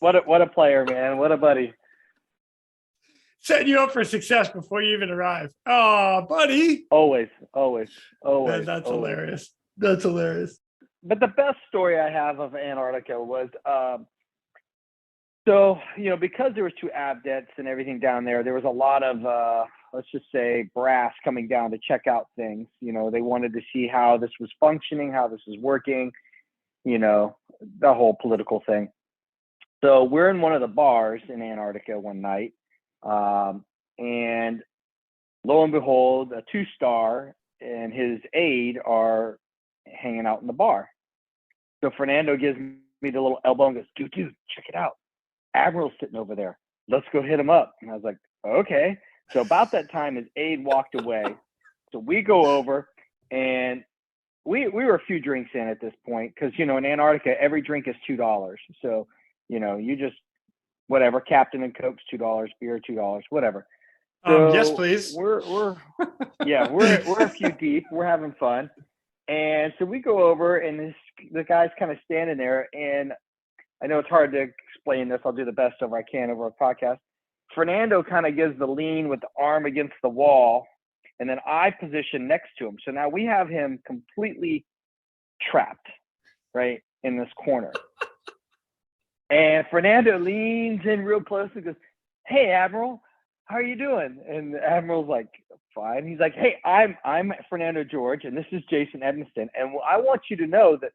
What a player, man. What a buddy. Setting you up for success before you even arrive. Oh, buddy. Always. That's hilarious. That's hilarious. But the best story I have of Antarctica was, because there was 2 avdets and everything down there, there was a lot of, let's just say, brass coming down to check out things. They wanted to see how this was functioning, how this was working, the whole political thing. So we're in one of the bars in Antarctica one night, and lo and behold, a 2-star and his aide are hanging out in the bar. So Fernando gives me the little elbow and goes, dude, check it out. Admiral's sitting over there. Let's go hit him up. And I was like, okay. So about that time, his aide walked away. So we go over, and we were a few drinks in at this point because, in Antarctica, every drink is $2. So, you just, whatever, Captain and Coke's $2, beer $2, whatever. So yes, please. We're a few deep. We're having fun. And so we go over, and the guy's kind of standing there, and I know it's hard to explain this. I'll do the best of I can over a podcast. Fernando kind of gives the lean with the arm against the wall, and then I position next to him. So now we have him completely trapped, right, in this corner. And Fernando leans in real close and goes, "Hey, Admiral, how are you doing?" And the Admiral's like, "Fine." He's like, "Hey, I'm Fernando George, and this is Jason Edmiston, and I want you to know that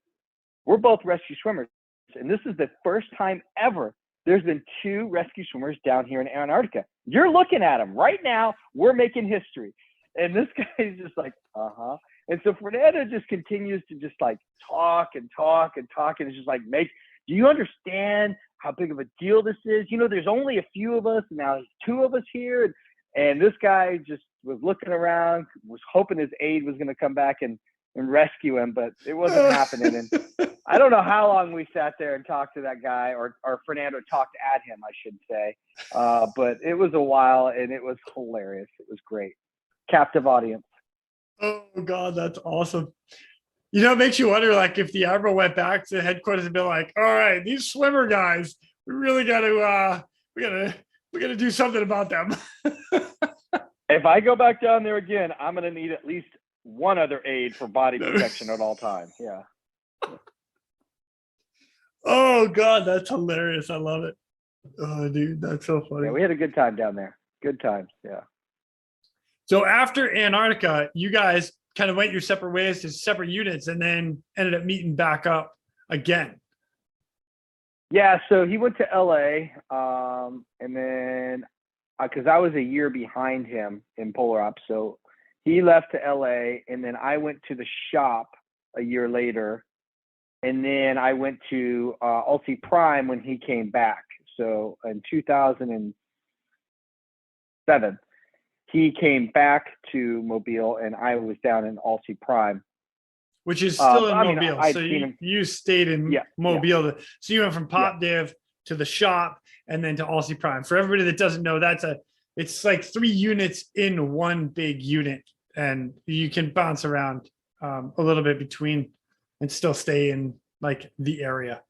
we're both rescue swimmers, and this is the first time ever there's been 2 rescue swimmers down here in Antarctica. You're looking at them right now. We're making history." And this guy's just like, "Uh-huh." And so Fernando just continues to just like talk and talk and talk, and it's just like, "Do you understand how big of a deal this is? You know, there's only a few of us, and now there's 2 of us here." And this guy just was looking around, was hoping his aide was going to come back and rescue him, but it wasn't happening. And I don't know how long we sat there and talked to that guy, or Fernando talked at him, I should say. But it was a while, and it was hilarious. It was great. Captive audience. Oh God, that's awesome. You know, it makes you wonder, like, if the Admiral went back to headquarters and be like, "All right, these swimmer guys, we really got to, we got to do something about them." If I go back down there again, I'm going to need at least one other aid for body protection at all times. Yeah. Oh God, that's hilarious. I love it. Oh, dude, that's so funny. Yeah, we had a good time down there. Good times. Yeah. So after Antarctica, you guys kind of went your separate ways to separate units, and then ended up meeting back up again. Yeah. So he went to LA, and then because I was a year behind him in Polar Ops, so he left to LA, and then I went to the shop a year later, and then I went to Ulti Prime when he came back. So in 2007, he came back to Mobile, and I was down in Ulti Prime. Which is still in I mean, Mobile. I'd So seen him. you stayed in Mobile. So you went from Pop Div to the shop, and then to Aussie Prime. For everybody that doesn't know, it's like 3 units in one big unit, and you can bounce around a little bit between and still stay in like the area.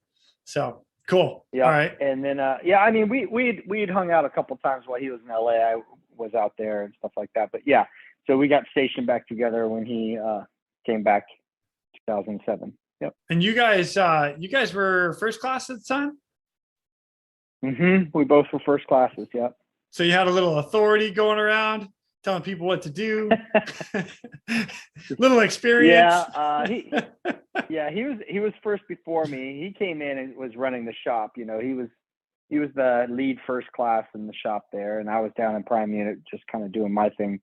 So cool. Yeah. All right. And then I mean, we'd hung out a couple times while he was in LA. I was out there and stuff like that. But yeah, so we got stationed back together when he came back 2007. Yep. And you guys were first class at the time? We both were first classes. Yep. So you had a little authority going around, telling people what to do. Little experience. Yeah. He was first before me. He came in and was running the shop. You know, he was the lead first class in the shop there, and I was down in Prime Unit just kind of doing my thing,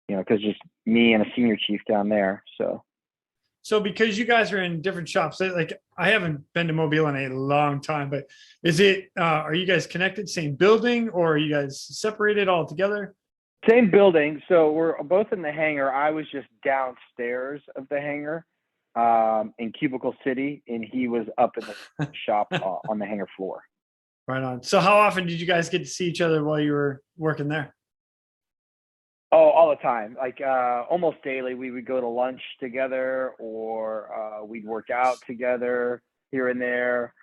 you know, because just me and a senior chief down there. So because you guys are in different shops, like I haven't been to Mobile in a long time, but is it, are you guys connected, same building, or are you guys separated altogether? Same building. So we're both in the hangar. I was just downstairs of the hangar in Cubicle City, and he was up in the shop on the hangar floor. Right on. So how often did you guys get to see each other while you were working there? Oh, all the time. Like almost daily, we would go to lunch together, or we'd work out together here and there.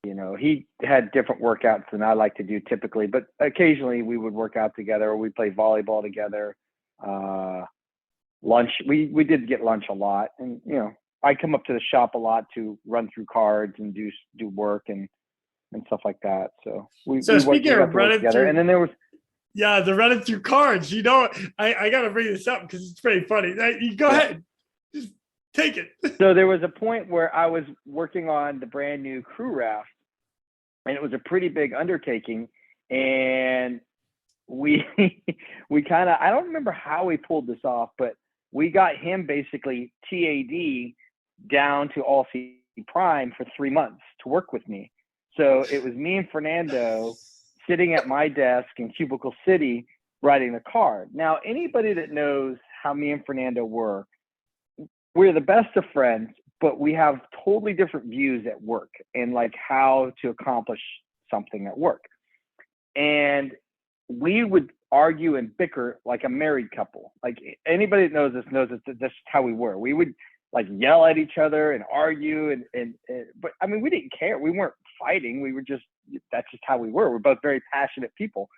You know, he had different workouts than I like to do typically, but occasionally we would work out together, or we'd play volleyball together. Lunch, we did get lunch a lot, and you know, I come up to the shop a lot to run through cards and do work and stuff like that. So speaking of running together, and then there was. Yeah, the running through cards. You know, I got to bring this up because it's pretty funny. You go ahead, just take it. So there was a point where I was working on the brand new crew raft, and it was a pretty big undertaking. And we kind of, I don't remember how we pulled this off, but we got him basically TAD down to All-C Prime for 3 months to work with me. So it was me and Fernando sitting at my desk in Cubicle City writing the card. Now, anybody that knows how me and Fernando were, we're the best of friends, but we have totally different views at work and like how to accomplish something at work. And we would argue and bicker like a married couple. Like anybody that knows us knows that that's how we were. We would like yell at each other and argue but I mean, we didn't care. We weren't fighting. We were just that's just how we were. We're both very passionate people.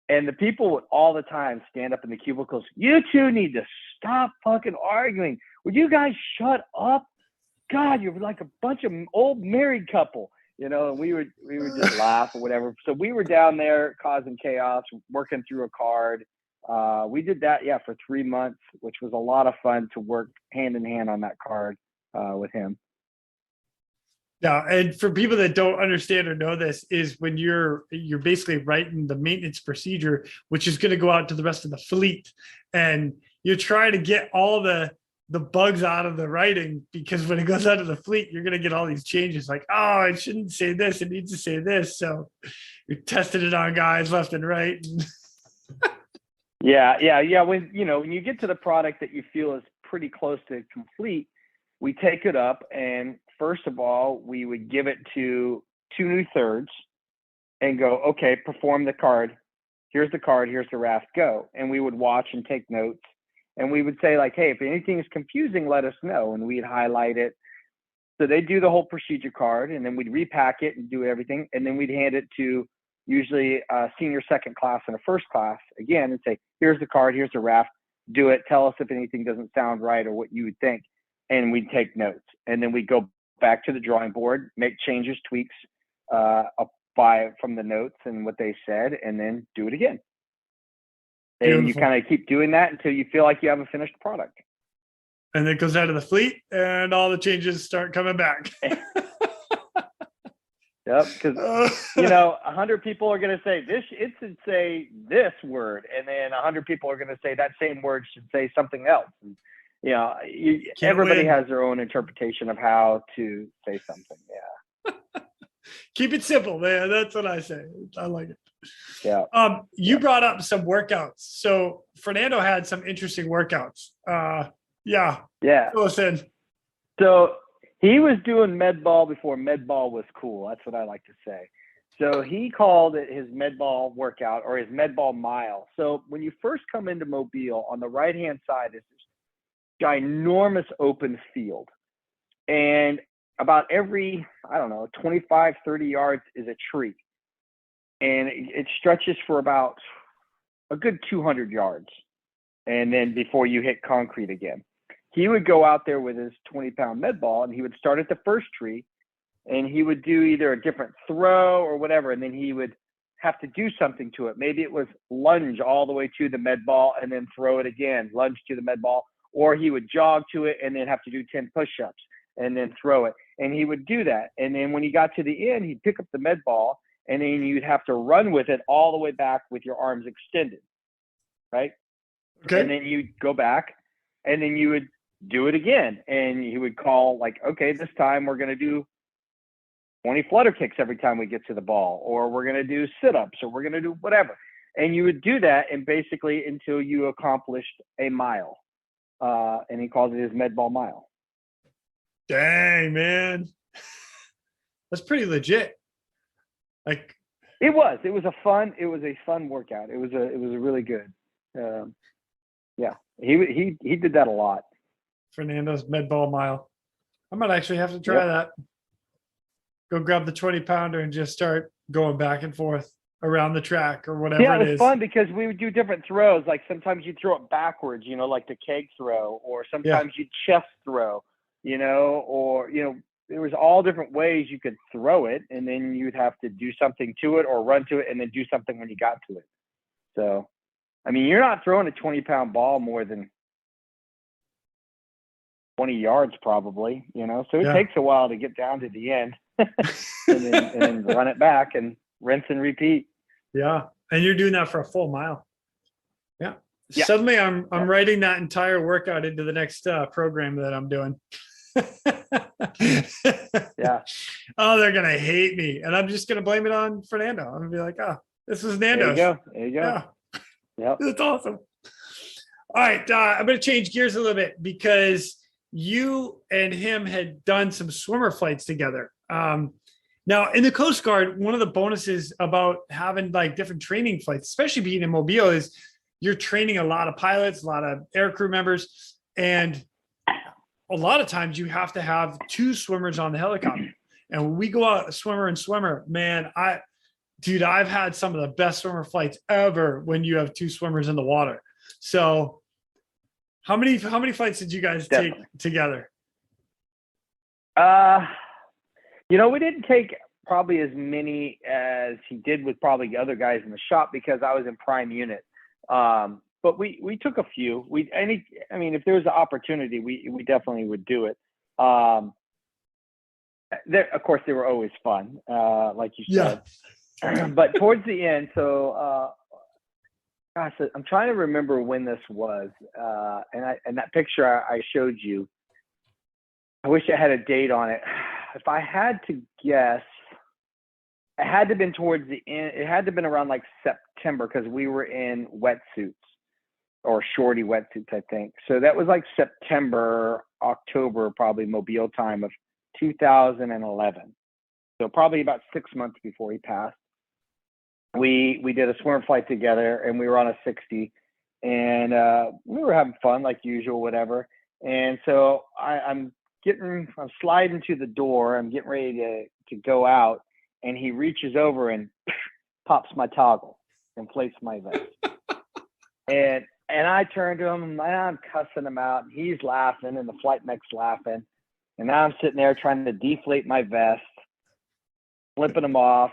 And the people would all the time stand up in the cubicles. You two need to stop fucking arguing. Would you guys shut up? God, you're like a bunch of old married couple, and we would just laugh or whatever. So we were down there causing chaos, working through a card. We did that, for 3 months, which was a lot of fun to work hand in hand on that card with him. Yeah, and for people that don't understand or know this, is when you're basically writing the maintenance procedure, which is going to go out to the rest of the fleet, and you're trying to get all the bugs out of the writing, because when it goes out to the fleet, you're going to get all these changes like, oh, I shouldn't say this, it needs to say this. So you're testing it on guys left and right. Yeah. When you get to the product that you feel is pretty close to complete, we take it up, and first of all, we would give it to 2 new thirds and go, okay, perform the card. Here's the card. Here's the raft. Go. And we would watch and take notes. And we would say, like, hey, if anything is confusing, let us know. And we'd highlight it. So they'd do the whole procedure card, and then we'd repack it and do everything. And then we'd hand it to usually a senior second class and a first class again and say, here's the card. Here's the raft. Do it. Tell us if anything doesn't sound right or what you would think. And we'd take notes. And then we'd go back to the drawing board, make changes, tweaks from the notes and what they said, and then do it again. And you kind of keep doing that until you feel like you have a finished product. And it goes out of the fleet, and all the changes start coming back. Yep, because 100 people are going to say this. It should say this word, and then 100 people are going to say that same word should say something else. And, everybody has their own interpretation of how to say something. Yeah. Keep it simple, man. That's what I say. I like it. Yeah. You brought up some workouts. So Fernando had some interesting workouts. Yeah. Listen. So he was doing med ball before med ball was cool. That's what I like to say. So he called it his med ball workout or his med ball mile. So when you first come into Mobile, on the right-hand side is this ginormous open field. And about every, 25, 30 yards is a tree. And it stretches for about a good 200 yards. And then before you hit concrete again, he would go out there with his 20-pound med ball, and he would start at the first tree, and he would do either a different throw or whatever. And then he would have to do something to it. Maybe it was lunge all the way to the med ball and then throw it again, lunge to the med ball, or he would jog to it and then have to do 10 push-ups and then throw it. And he would do that. And then when he got to the end, he'd pick up the med ball, and then you'd have to run with it all the way back with your arms extended, right? Okay. And then you'd go back, and then you would do it again. And he would call, like, okay, this time we're going to do 20 flutter kicks every time we get to the ball, or we're going to do sit-ups, or we're going to do whatever. And you would do that, and basically until you accomplished a mile. And he calls it his med ball mile. Dang, man. That's pretty legit. Like it was a fun workout. It was a really good. He did that a lot. Fernando's med ball mile. I might actually have to try that. Go grab the 20-pounder and just start going back and forth around the track or whatever it is. It was fun because we would do different throws. Like sometimes you throw it backwards, like the keg throw, or sometimes you chest throw, or there was all different ways you could throw it, and then you'd have to do something to it or run to it and then do something when you got to it. So, you're not throwing a 20-pound ball more than 20 yards probably, so it takes a while to get down to the end and then run it back and rinse and repeat. Yeah. And you're doing that for a full mile. Yeah. Suddenly I'm writing that entire workout into the next program that I'm doing. Yeah. Oh, they're going to hate me. And I'm just going to blame it on Fernando. I'm going to be like, oh, this is Nando's. There you go. Yeah. Yep. That's awesome. All right. I'm going to change gears a little bit because you and him had done some swimmer flights together. Now in the Coast Guard, one of the bonuses about having like different training flights, especially being in Mobile, is you're training a lot of pilots, a lot of air crew members, and a lot of times you have to have 2 swimmers on the helicopter. And when we go out swimmer and swimmer, man, I've had some of the best swimmer flights ever when you have two swimmers in the water. So how many flights did you guys take together? We didn't take probably as many as he did with probably other guys in the shop because I was in prime unit. But we took a few. If there was an opportunity, we definitely would do it. Of course, they were always fun, like you said. Yeah. But towards the end, gosh, I'm trying to remember when this was, and that picture I showed you. I wish it had a date on it. If I had to guess, it had to have been towards the end. It had to have been around like September because we were in wetsuits or shorty wetsuits, I think. So that was like September, October, probably Mobile time of 2011. So probably about 6 months before he passed. We did a swim flight together and we were on a 60 and we were having fun like usual, whatever. And so I'm sliding to the door. I'm getting ready to go out and he reaches over and pops my toggle, inflates my vest. and I turn to him and I'm cussing him out and he's laughing and the flight mech's laughing. And now I'm sitting there trying to deflate my vest, flipping them off,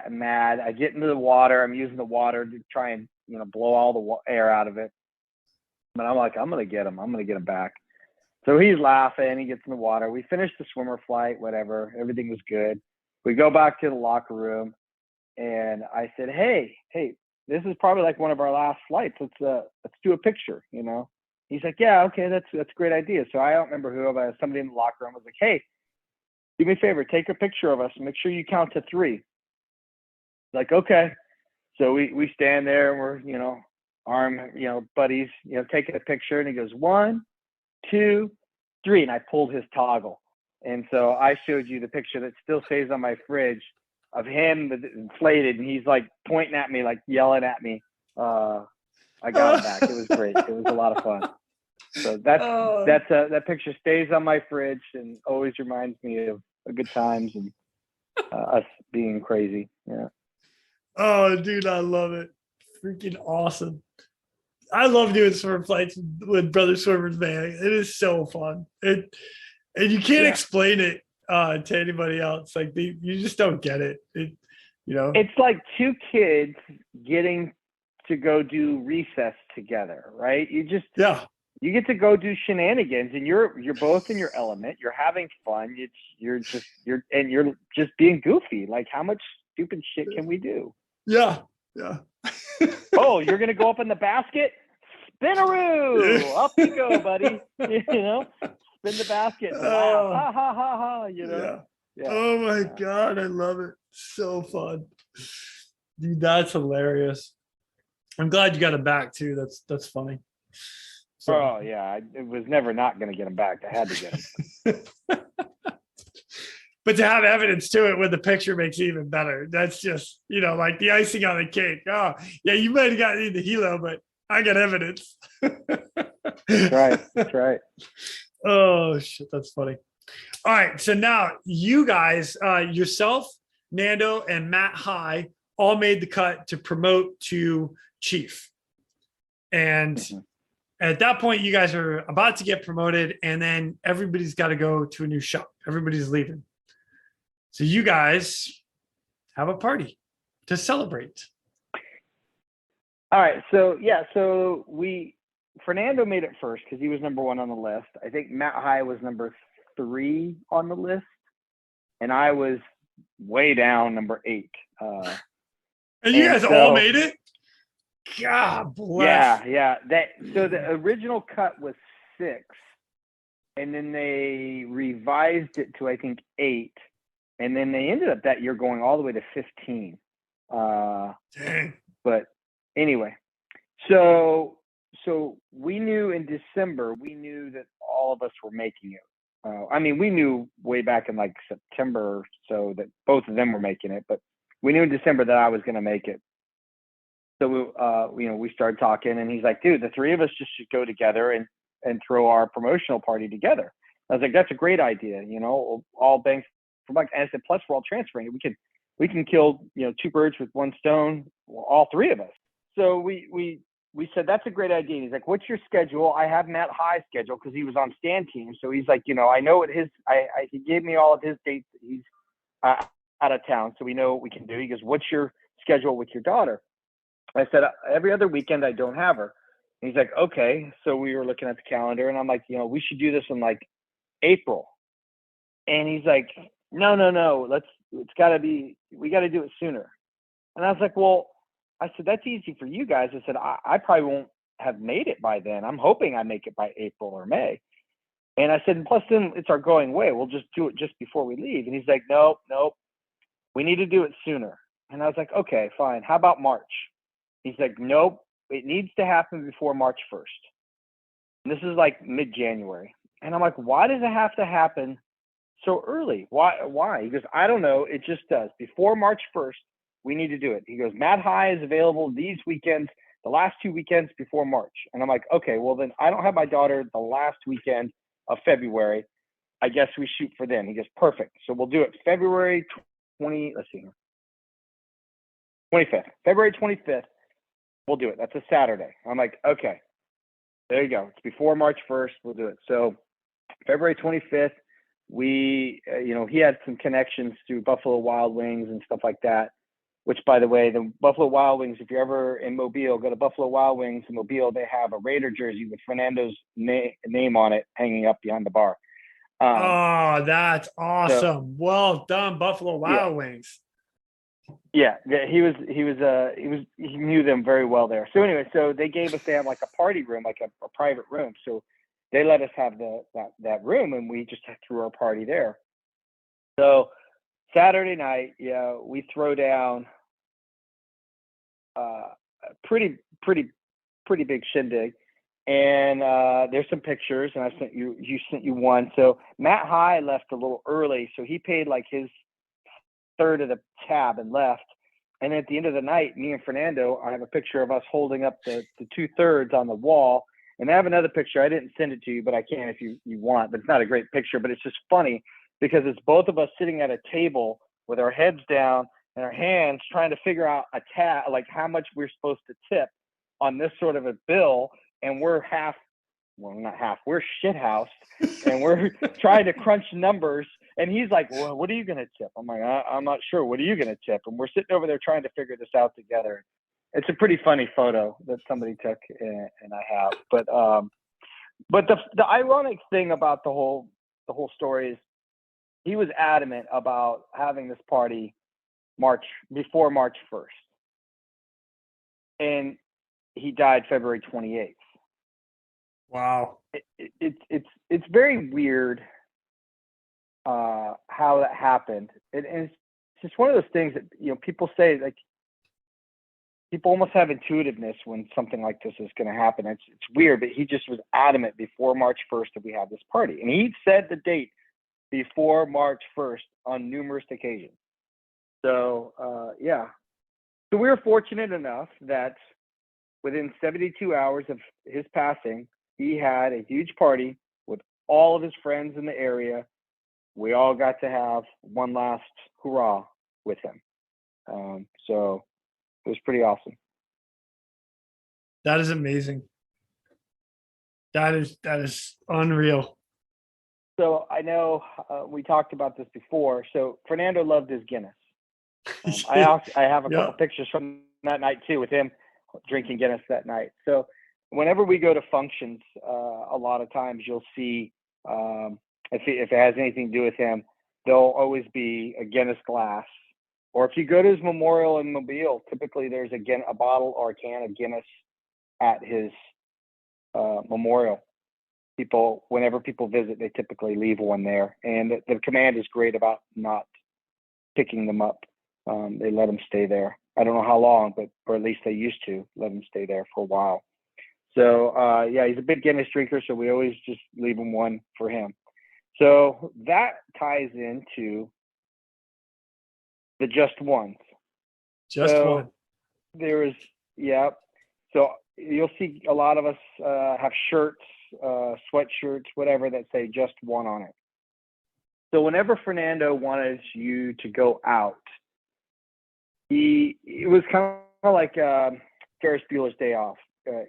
mad. I get into the water. I'm using the water to try and, blow all the air out of it. But I'm like, I'm going to get him. I'm going to get him back. So he's laughing. He gets in the water. We finished the swimmer flight, whatever. Everything was good. We go back to the locker room and I said, hey, this is probably like one of our last flights. Let's do a picture, He's like, yeah, okay, that's a great idea. So I don't remember who, but somebody in the locker room was like, hey, do me a favor, take a picture of us and make sure you count to 3. Like, okay. So we stand there and we're, buddies, taking a picture and he goes 1, 2, 3. And I pulled his toggle. And so I showed you the picture that still stays on my fridge of him inflated. And he's like pointing at me, like yelling at me. I got it back. It was great. It was a lot of fun. So that picture stays on my fridge and always reminds me of good times and us being crazy. Yeah. Oh, dude, I love it. Freaking awesome. I love doing swim flights with brother swimmers, man. It is so fun. And you can't explain it to anybody else. Like you just don't get it. It's like two kids getting to go do recess together, right? You get to go do shenanigans and you're both in your element. You're having fun. You're just being goofy. Like how much stupid shit can we do? Yeah. Oh, you're going to go up in the basket? Spinaroo! Up you go, buddy. Spin the basket. Wow. Ha, ha, ha, ha, Yeah. Oh, my God. I love it. So fun. Dude, that's hilarious. I'm glad you got him back, too. That's funny. So. Oh, yeah. It was never not going to get him back. I had to get him. But to have evidence to it with the picture makes it even better. That's just, like the icing on the cake. Oh, yeah, you might have gotten the helo, but I got evidence. That's right. Oh, shit, that's funny. All right, so now you guys, yourself, Nando, and Matt High all made the cut to promote to Chief. And at that point, you guys are about to get promoted, and then everybody's got to go to a new shop. Everybody's leaving. So you guys have a party to celebrate. All right. So Fernando made it first because he was number 1 on the list. I think Matt High was number 3 on the list. And I was way down, number 8. And you guys all made it? God bless. Yeah. So the original cut was 6. And then they revised it to, I think, 8. And then they ended up that year going all the way to 15. Dang. But anyway, so we knew in December, we knew that all of us were making it. We knew way back in like September or so that both of them were making it, but we knew in December that I was going to make it. So, we started talking and he's like, dude, the 3 of us just should go together and throw our promotional party together. I was like, that's a great idea. All banks for bikes. And I said, plus we're all transferring. We can kill, you know, 2 birds with 1 stone, all 3 of us. So we said, that's a great idea. He's like, what's your schedule? I have Matt High's schedule because he was on stand team. So he's like, you know, I know what he gave me all of his dates that he's out of town. So we know what we can do. He goes, what's your schedule with your daughter? I said, every other weekend I don't have her. And he's like, okay. So we were looking at the calendar and I'm like, you know, we should do this in like April. And he's like, no, we got to do it sooner. And I was like, well, I said, that's easy for you guys. I said, I probably won't have made it by then. I'm hoping I make it by April or May. And I said, and plus then it's our going away. We'll just do it just before we leave. And he's like, nope, we need to do it sooner. And I was like, okay, fine. How about March? He's like, nope, it needs to happen before March 1st. And this is like mid-January. And I'm like, why does it have to happen so early? Why? He goes, I don't know. It just does. Before March 1st, we need to do it. He goes, Matt High is available these weekends, the last 2 weekends before March. And I'm like, okay, well then I don't have my daughter the last weekend of February. I guess we shoot for then. He goes, perfect. So we'll do it February 25th. February 25th, we'll do it. That's a Saturday. I'm like, okay, there you go. It's before March 1st. We'll do it. So February 25th, we, you know, he had some connections to Buffalo Wild Wings and stuff like that. Which, by the way, the Buffalo Wild Wings, if you're ever in Mobile, go to Buffalo Wild Wings in Mobile. They have a Raider jersey with Fernando's name on it hanging up behind the bar. Oh, that's awesome. So, well done, Buffalo Wild Wings. Yeah, he knew them very well there. So anyway, so they have like a party room, like a private room. So they let us have that room, and we just threw our party there. So Saturday night, we throw down a pretty big shindig, and there's some pictures, and I sent you one. So Matt High left a little early, so he paid like his third of the tab and left. And at the end of the night, me and Fernando, I have a picture of us holding up the 2/3 on the wall, and I have another picture. I didn't send it to you, but I can if you want. But it's not a great picture, but it's just funny. Because it's both of us sitting at a table with our heads down and our hands trying to figure out a tab, like how much we're supposed to tip on this sort of a bill. And we're we're shithoused and we're trying to crunch numbers. And he's like, well, what are you going to tip? I'm like, I'm not sure. What are you going to tip? And we're sitting over there trying to figure this out together. It's a pretty funny photo that somebody took and I have. But the ironic thing about the whole story is, he was adamant about having this party before March 1st. And he died February 28th. Wow. It's very weird how that happened. And it's just one of those things that, you know, people say, like, people almost have intuitiveness when something like this is going to happen. It's weird, but he just was adamant before March 1st that we have this party. And he said the date before March 1st on numerous occasions. So, So we were fortunate enough that within 72 hours of his passing, he had a huge party with all of his friends in the area. We all got to have one last hurrah with him. So it was pretty awesome. That is amazing. That is unreal. So I know we talked about this before. So Fernando loved his Guinness. I have a couple pictures from that night too, with him drinking Guinness that night. So whenever we go to functions, a lot of times you'll see if it has anything to do with him, there'll always be a Guinness glass. Or if you go to his memorial in Mobile, typically there's a bottle or a can of Guinness at his memorial. Whenever people visit, they typically leave one there, and the command is great about not picking them up. They let them stay there. I don't know how long, or at least they used to let them stay there for a while. So he's a big Guinness drinker, so we always just leave him one for him. So that ties into the just ones. Just one. There is, So you'll see a lot of us have shirts, sweatshirts, whatever, that say just one on it. So whenever Fernando wanted you to go out, it was kind of like Ferris Bueller's Day Off.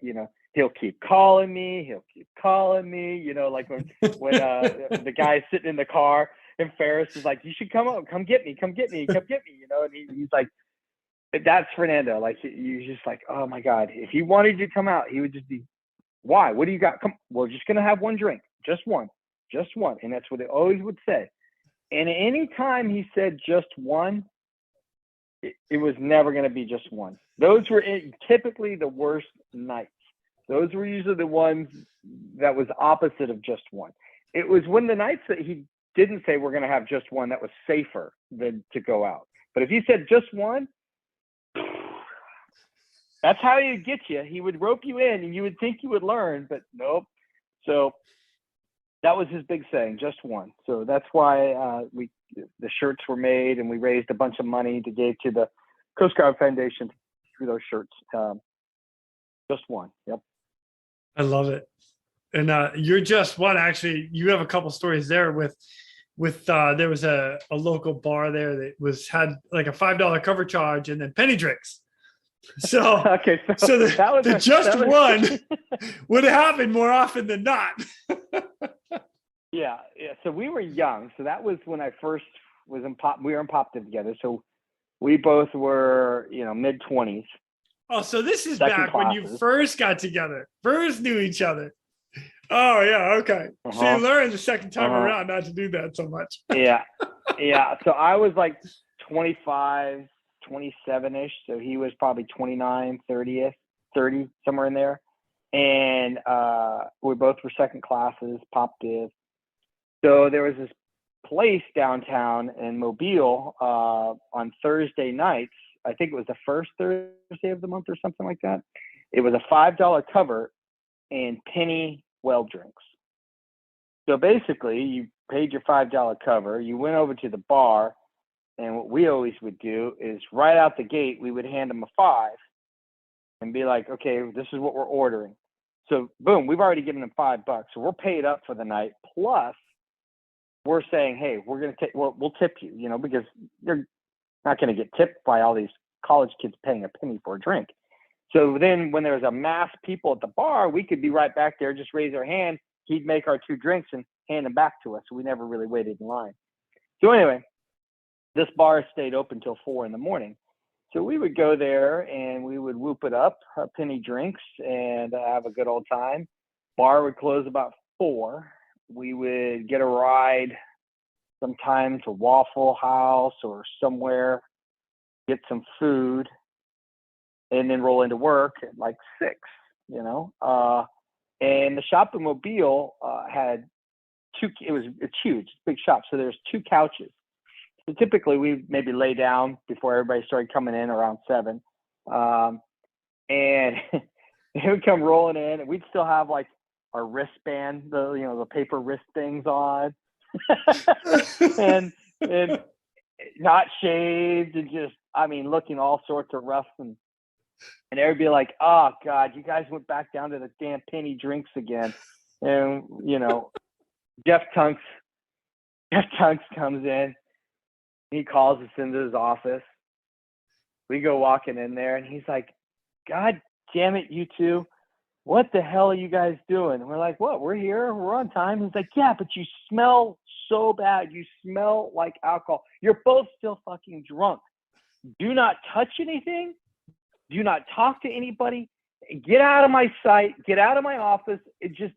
You know, he'll keep calling me. You know, like when the guy's sitting in the car and Ferris is like, "You should come up, come get me. You know, and he's like, that's Fernando. Like, you're just like, oh my God, if he wanted you to come out, he would just be, why? What do you got? Come, we're just gonna have one drink, just one, and that's what they always would say. And any time he said just one, it was never going to be just one. Those were typically the worst nights. Those were usually the ones that was opposite of just one. It was when the nights that he didn't say we're going to have just one that was safer than to go out. But if he said just one, that's how he'd get you. He would rope you in and you would think you would learn, but nope. So that was his big saying, just one. So that's why the shirts were made, and we raised a bunch of money to give to the Coast Guard Foundation through those shirts. Just one. Yep. I love it. And you're just one. Actually, you have a couple stories there with there was a local bar there that had like a $5 cover charge and then penny drinks. So okay, so the just one would happen more often than not. Yeah. So we were young. So that was when I first was in pop. We were in Poptive together. So we both were, mid-20s. Oh, so this is back when you first got together, first knew each other. Oh yeah, okay. So you learned the second time around not to do that so much. Yeah. So I was like 25, 27-ish. So he was probably 29, 30, somewhere in there. And we both were second classes, Poptive. So there was this place downtown in Mobile on Thursday nights. I think it was the first Thursday of the month or something like that. It was a $5 cover and penny well drinks. So basically, you paid your $5 cover. You went over to the bar, and what we always would do is right out the gate, we would hand them a $5 and be like, okay, this is what we're ordering. So boom, we've already given them $5. So we're paid up for the night. Plus, we're saying, hey, we're going to we'll tip you, because you're not going to get tipped by all these college kids paying a penny for a drink. So then when there was a mass people at the bar, we could be right back there, just raise our hand. He'd make our 2 drinks and hand them back to us. So we never really waited in line. So anyway, this bar stayed open till 4 a.m. So we would go there and we would whoop it up, penny drinks, and have a good old time. Bar would close about 4. We would get a ride sometime to Waffle House or somewhere, get some food, and then roll into work at like 6, and the shop in Mobile had 2, it's huge, it's a big shop. So there's 2 couches. So typically we maybe lay down before everybody started coming in around 7. And they would come rolling in, and we'd still have like our wristband, the paper wrist things on, and not shaved, and just, looking all sorts of rough, and everybody like, oh God, you guys went back down to the damn penny drinks again. And Jeff Tunks comes in. He calls us into his office. We go walking in there, and he's like, God damn it, you two. What the hell are you guys doing? And we're like, what? We're here. We're on time. He's like, yeah, but you smell so bad. You smell like alcohol. You're both still fucking drunk. Do not touch anything. Do not talk to anybody. Get out of my sight. Get out of my office. Just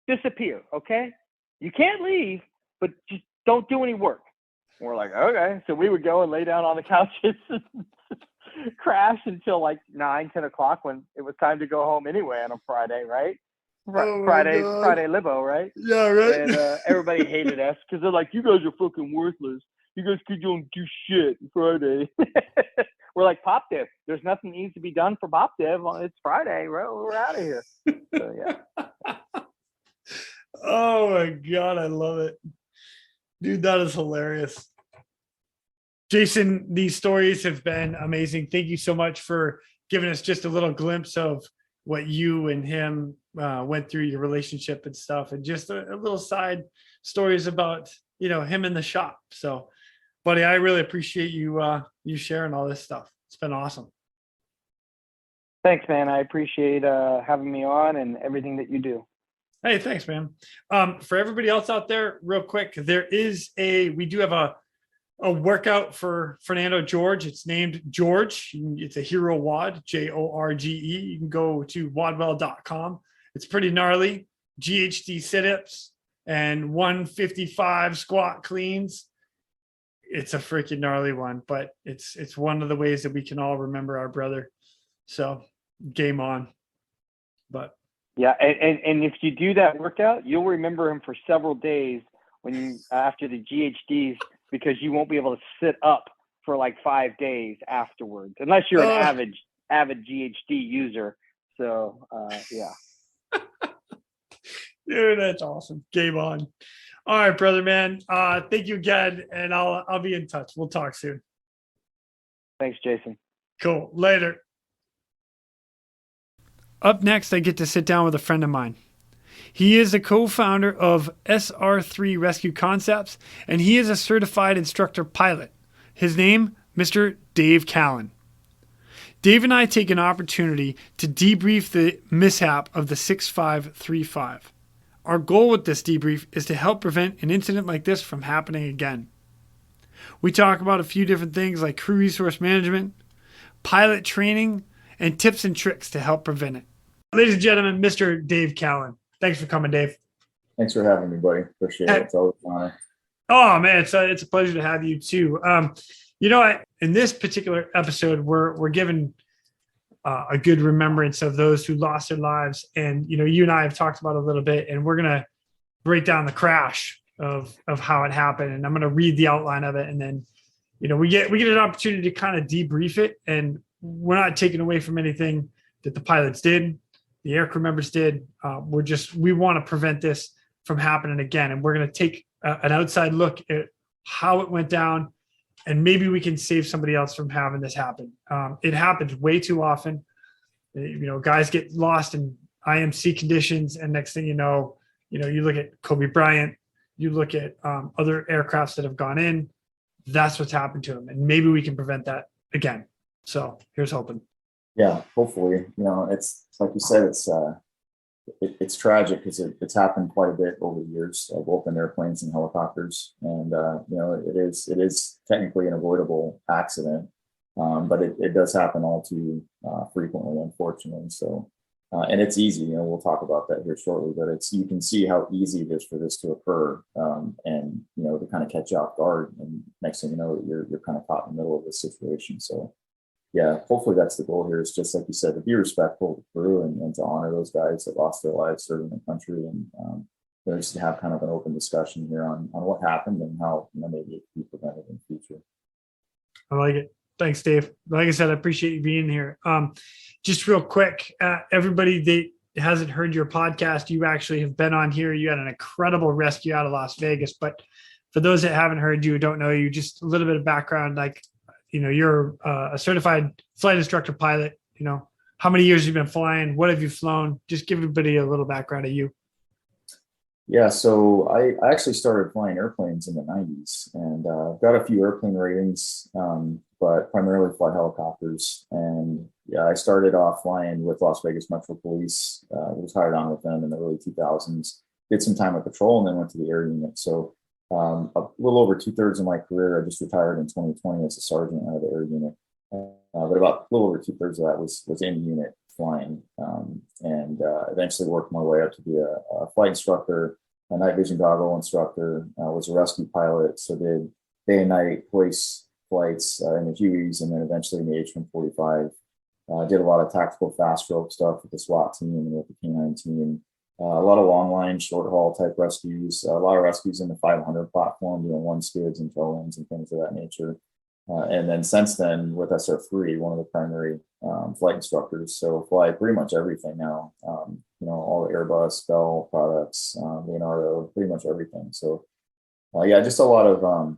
disappear, okay? You can't leave, but just don't do any work. And we're like, okay. So we would go and lay down on the couches and crash until like 9, 10 o'clock when it was time to go home anyway on a Friday, right? Friday Libo, right? Yeah, right. And everybody hated us because they're like, you guys are fucking worthless. You guys don't do shit Friday. We're like, Pop Dev. There's nothing that needs to be done for Pop Dev. It's Friday. We're out of here. So, yeah. Oh my God, I love it. Dude, that is hilarious. Jason, these stories have been amazing. Thank you so much for giving us just a little glimpse of what you and him went through, your relationship and stuff, and just a little side stories about him in the shop. So, buddy, I really appreciate you sharing all this stuff. It's been awesome. Thanks, man. I appreciate having me on and everything that you do. Hey, thanks, man. For everybody else out there, real quick, we do have a workout for Fernando George. It's named George. It's a hero WOD, JORGE. You can go to wadwell.com. It's pretty gnarly. GHD sit-ups and 155 squat cleans. It's a freaking gnarly one, but it's one of the ways that we can all remember our brother. So game on. But yeah, and if you do that workout, you'll remember him for several days after the GHDs, because you won't be able to sit up for like 5 days afterwards, unless you're an avid GHD user. So yeah. Dude, that's awesome. Game on. All right, brother, man. Thank you again, and I'll be in touch. We'll talk soon. Thanks, Jason. Cool. Later. Up next, I get to sit down with a friend of mine. He is a co-founder of SR3 Rescue Concepts, and he is a certified instructor pilot. His name, Mr. Dave Callen. Dave and I take an opportunity to debrief the mishap of the 6535. Our goal with this debrief is to help prevent an incident like this from happening again. We talk about a few different things like crew resource management, pilot training, and tips and tricks to help prevent it. Ladies and gentlemen, Mr. Dave Callen. Thanks for coming, Dave. Thanks for having me, buddy. Appreciate it. It's always an honor. Oh, man, it's a pleasure to have you too. In this particular episode, we're given a good remembrance of those who lost their lives. And, you and I have talked about it a little bit, and we're going to break down the crash of how it happened. And I'm going to read the outline of it. And then, we get an opportunity to kind of debrief it. And we're not taking away from anything that the pilots did, the aircrew members did. We want to prevent this from happening again. And we're going to take an outside look at how it went down, and maybe we can save somebody else from having this happen. It happens way too often. Guys get lost in IMC conditions, and next thing you know, you look at Kobe Bryant, you look at other aircrafts that have gone in. That's what's happened to them, and maybe we can prevent that again. So here's hoping. Yeah, hopefully. It's like you said, it's tragic because it's happened quite a bit over the years, both in airplanes and helicopters. And it is technically an avoidable accident, but it does happen all too frequently, unfortunately. So, and it's easy. We'll talk about that here shortly. But you can see how easy it is for this to occur, and to kind of catch you off guard. And next thing you know, you're kind of caught in the middle of this situation. So. Yeah, hopefully that's the goal here. Is just like you said, to be respectful of the crew and to honor those guys that lost their lives serving the country, and just to have kind of an open discussion here on what happened and how maybe it can be prevented in the future. I like it. Thanks, Dave. Like I said, I appreciate you being here. Just real quick, everybody that hasn't heard your podcast, you actually have been on here. You had an incredible rescue out of Las Vegas. But for those that haven't heard you, don't know you, just a little bit of background, like, you're a certified flight instructor pilot. How many years you've been flying? What have you flown? Just give everybody a little background of you. Yeah, so I actually started flying airplanes in the 90s, and I've got a few airplane ratings, but primarily fly helicopters. And yeah, I started off flying with Las Vegas Metro Police. Was hired on with them in the early 2000s. Did some time at patrol, and then went to the air unit. So a little over 2/3 of my career, I just retired in 2020 as a sergeant out of the air unit. But about a little over 2/3 of that was in unit flying, and eventually worked my way up to be a flight instructor, a night vision goggle instructor. Was a rescue pilot, so did day and night police flights in the Hueys, and then eventually in the H-145. Did a lot of tactical fast rope stuff with the SWAT team and with the K9 team. A lot of long line, short haul type rescues, a lot of rescues in the 500 platform, one skids and tow ins and things of that nature. And then since then with SR3, one of the primary flight instructors. So fly pretty much everything now, all the Airbus, Bell products, Leonardo, pretty much everything. So just a lot of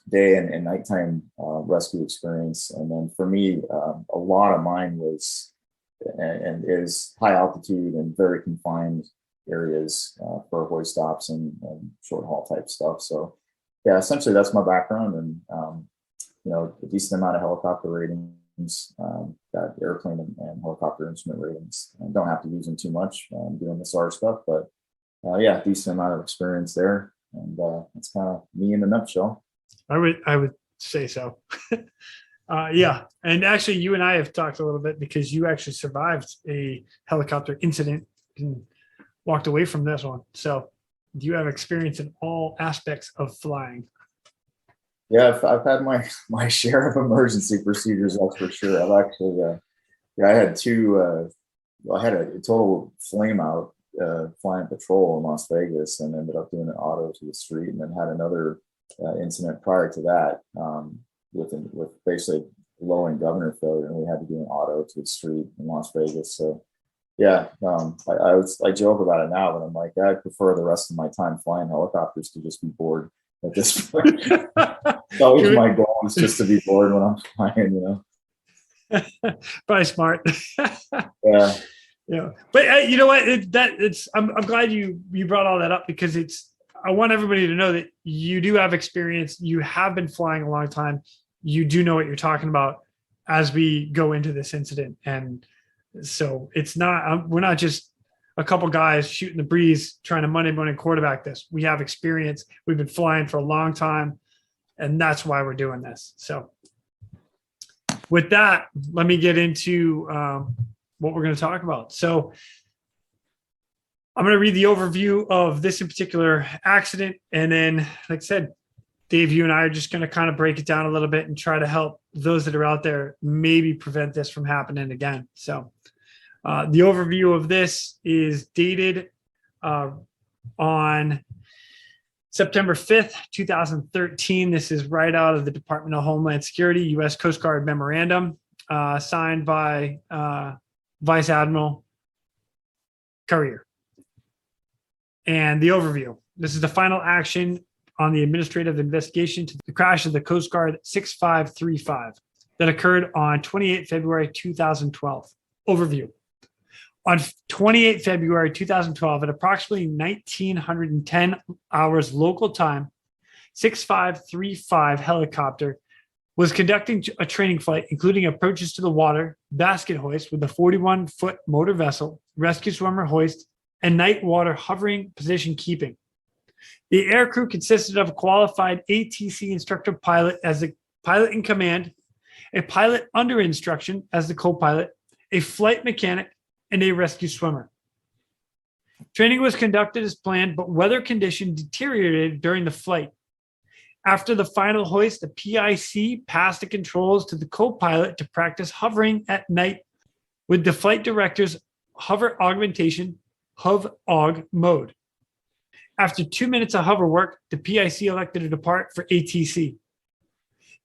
day and nighttime rescue experience. And then for me, a lot of mine was and is high altitude and very confined areas for hoist stops and short haul type stuff. So yeah, essentially that's my background, and a decent amount of helicopter ratings, got airplane and helicopter instrument ratings. I don't have to use them too much doing the SAR stuff, but yeah, decent amount of experience there, and that's kind of me in a nutshell. I would say so. Yeah, and actually, you and I have talked a little bit because you actually survived a helicopter incident and walked away from this one. So you have experience in all aspects of flying. Yeah, I've had my share of emergency procedures, that's for sure. I've actually, I had two. I had a total flame out flying patrol in Las Vegas, and ended up doing an auto to the street, and then had another incident prior to that with basically low-end governor failure, and we had to do an auto to the street in Las Vegas. So yeah, I joke about it now, but I'm like, I prefer the rest of my time flying helicopters to just be bored at this point. Always my goal is just to be bored when I'm flying, Probably smart. Yeah. Yeah, but you know what? I'm glad you brought all that up, because I want everybody to know that you do have experience. You have been flying a long time. You do know what you're talking about as we go into this incident. And so we're not just a couple guys shooting the breeze trying to Monday morning quarterback this. We have experience. We've been flying for a long time, and that's why we're doing this. So with that, let me get into what we're going to talk about. So I'm going to read the overview of this in particular accident. And then, like I said, Dave, you and I are just going to kind of break it down a little bit and try to help those that are out there maybe prevent this from happening again. So the overview of this is dated on September 5th, 2013. This is right out of the Department of Homeland Security, U.S. Coast Guard memorandum, signed by Vice Admiral Currier. And the overview. This is the final action on the administrative investigation to the crash of the Coast Guard 6535 that occurred on 28 February 2012. Overview. On 28 February 2012, at approximately 1910 hours local time, 6535 helicopter was conducting a training flight, including approaches to the water, basket hoist with a 41-foot motor vessel, rescue swimmer hoist, and night water hovering position keeping. The aircrew consisted of a qualified ATC instructor pilot as the pilot in command, a pilot under instruction as the co-pilot, a flight mechanic, and a rescue swimmer. Training was conducted as planned, but weather conditions deteriorated during the flight. After the final hoist, the PIC passed the controls to the co-pilot to practice hovering at night with the flight director's hover augmentation, HOV-AUG mode. After 2 minutes of hover work, the PIC elected to depart for ATC.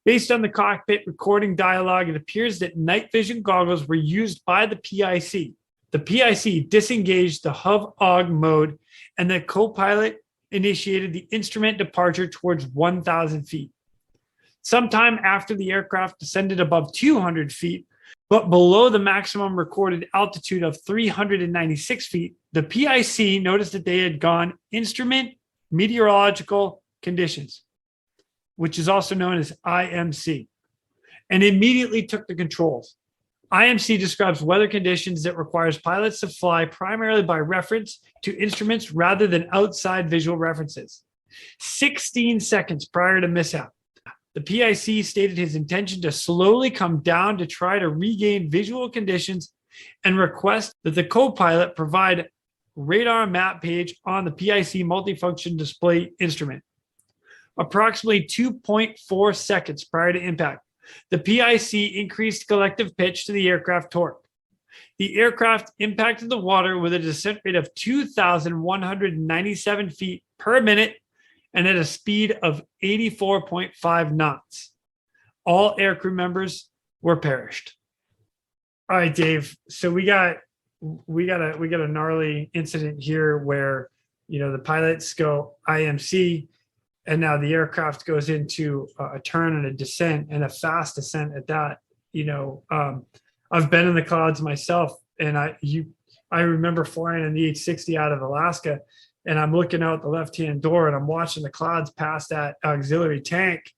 Based on the cockpit recording dialogue, it appears that night vision goggles were used by the PIC. The PIC disengaged the HOV-AUG mode, and the co-pilot initiated the instrument departure towards 1,000 feet. Sometime after the aircraft descended above 200 feet, but below the maximum recorded altitude of 396 feet, the PIC noticed that they had gone instrument meteorological conditions, which is also known as IMC, and immediately took the controls. IMC describes weather conditions that requires pilots to fly primarily by reference to instruments rather than outside visual references. 16 seconds prior to mishap, the PIC stated his intention to slowly come down to try to regain visual conditions and request that the co-pilot provide radar map page on the PIC multifunction display instrument. Approximately 2.4 seconds prior to impact, the PIC increased collective pitch to the aircraft torque. The aircraft impacted the water with a descent rate of 2,197 feet per minute and at a speed of 84.5 knots. All aircrew members were perished. All right, Dave. So we got a gnarly incident here where, the pilots go IMC, and now the aircraft goes into a turn and a descent, and a fast descent at that. I've been in the clouds myself, and I remember flying in the H-60 out of Alaska, and I'm looking out the left-hand door and I'm watching the clouds pass that auxiliary tank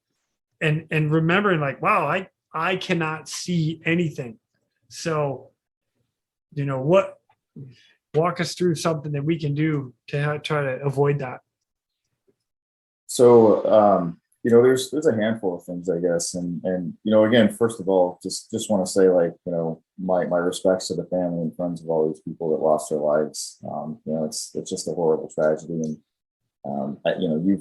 and remembering like, wow, I cannot see anything. So, walk us through something that we can do to try to avoid that. So, there's a handful of things, I guess. And again, first of all, just want to say, like, my respects to the family and friends of all these people that lost their lives. It's just a horrible tragedy. And,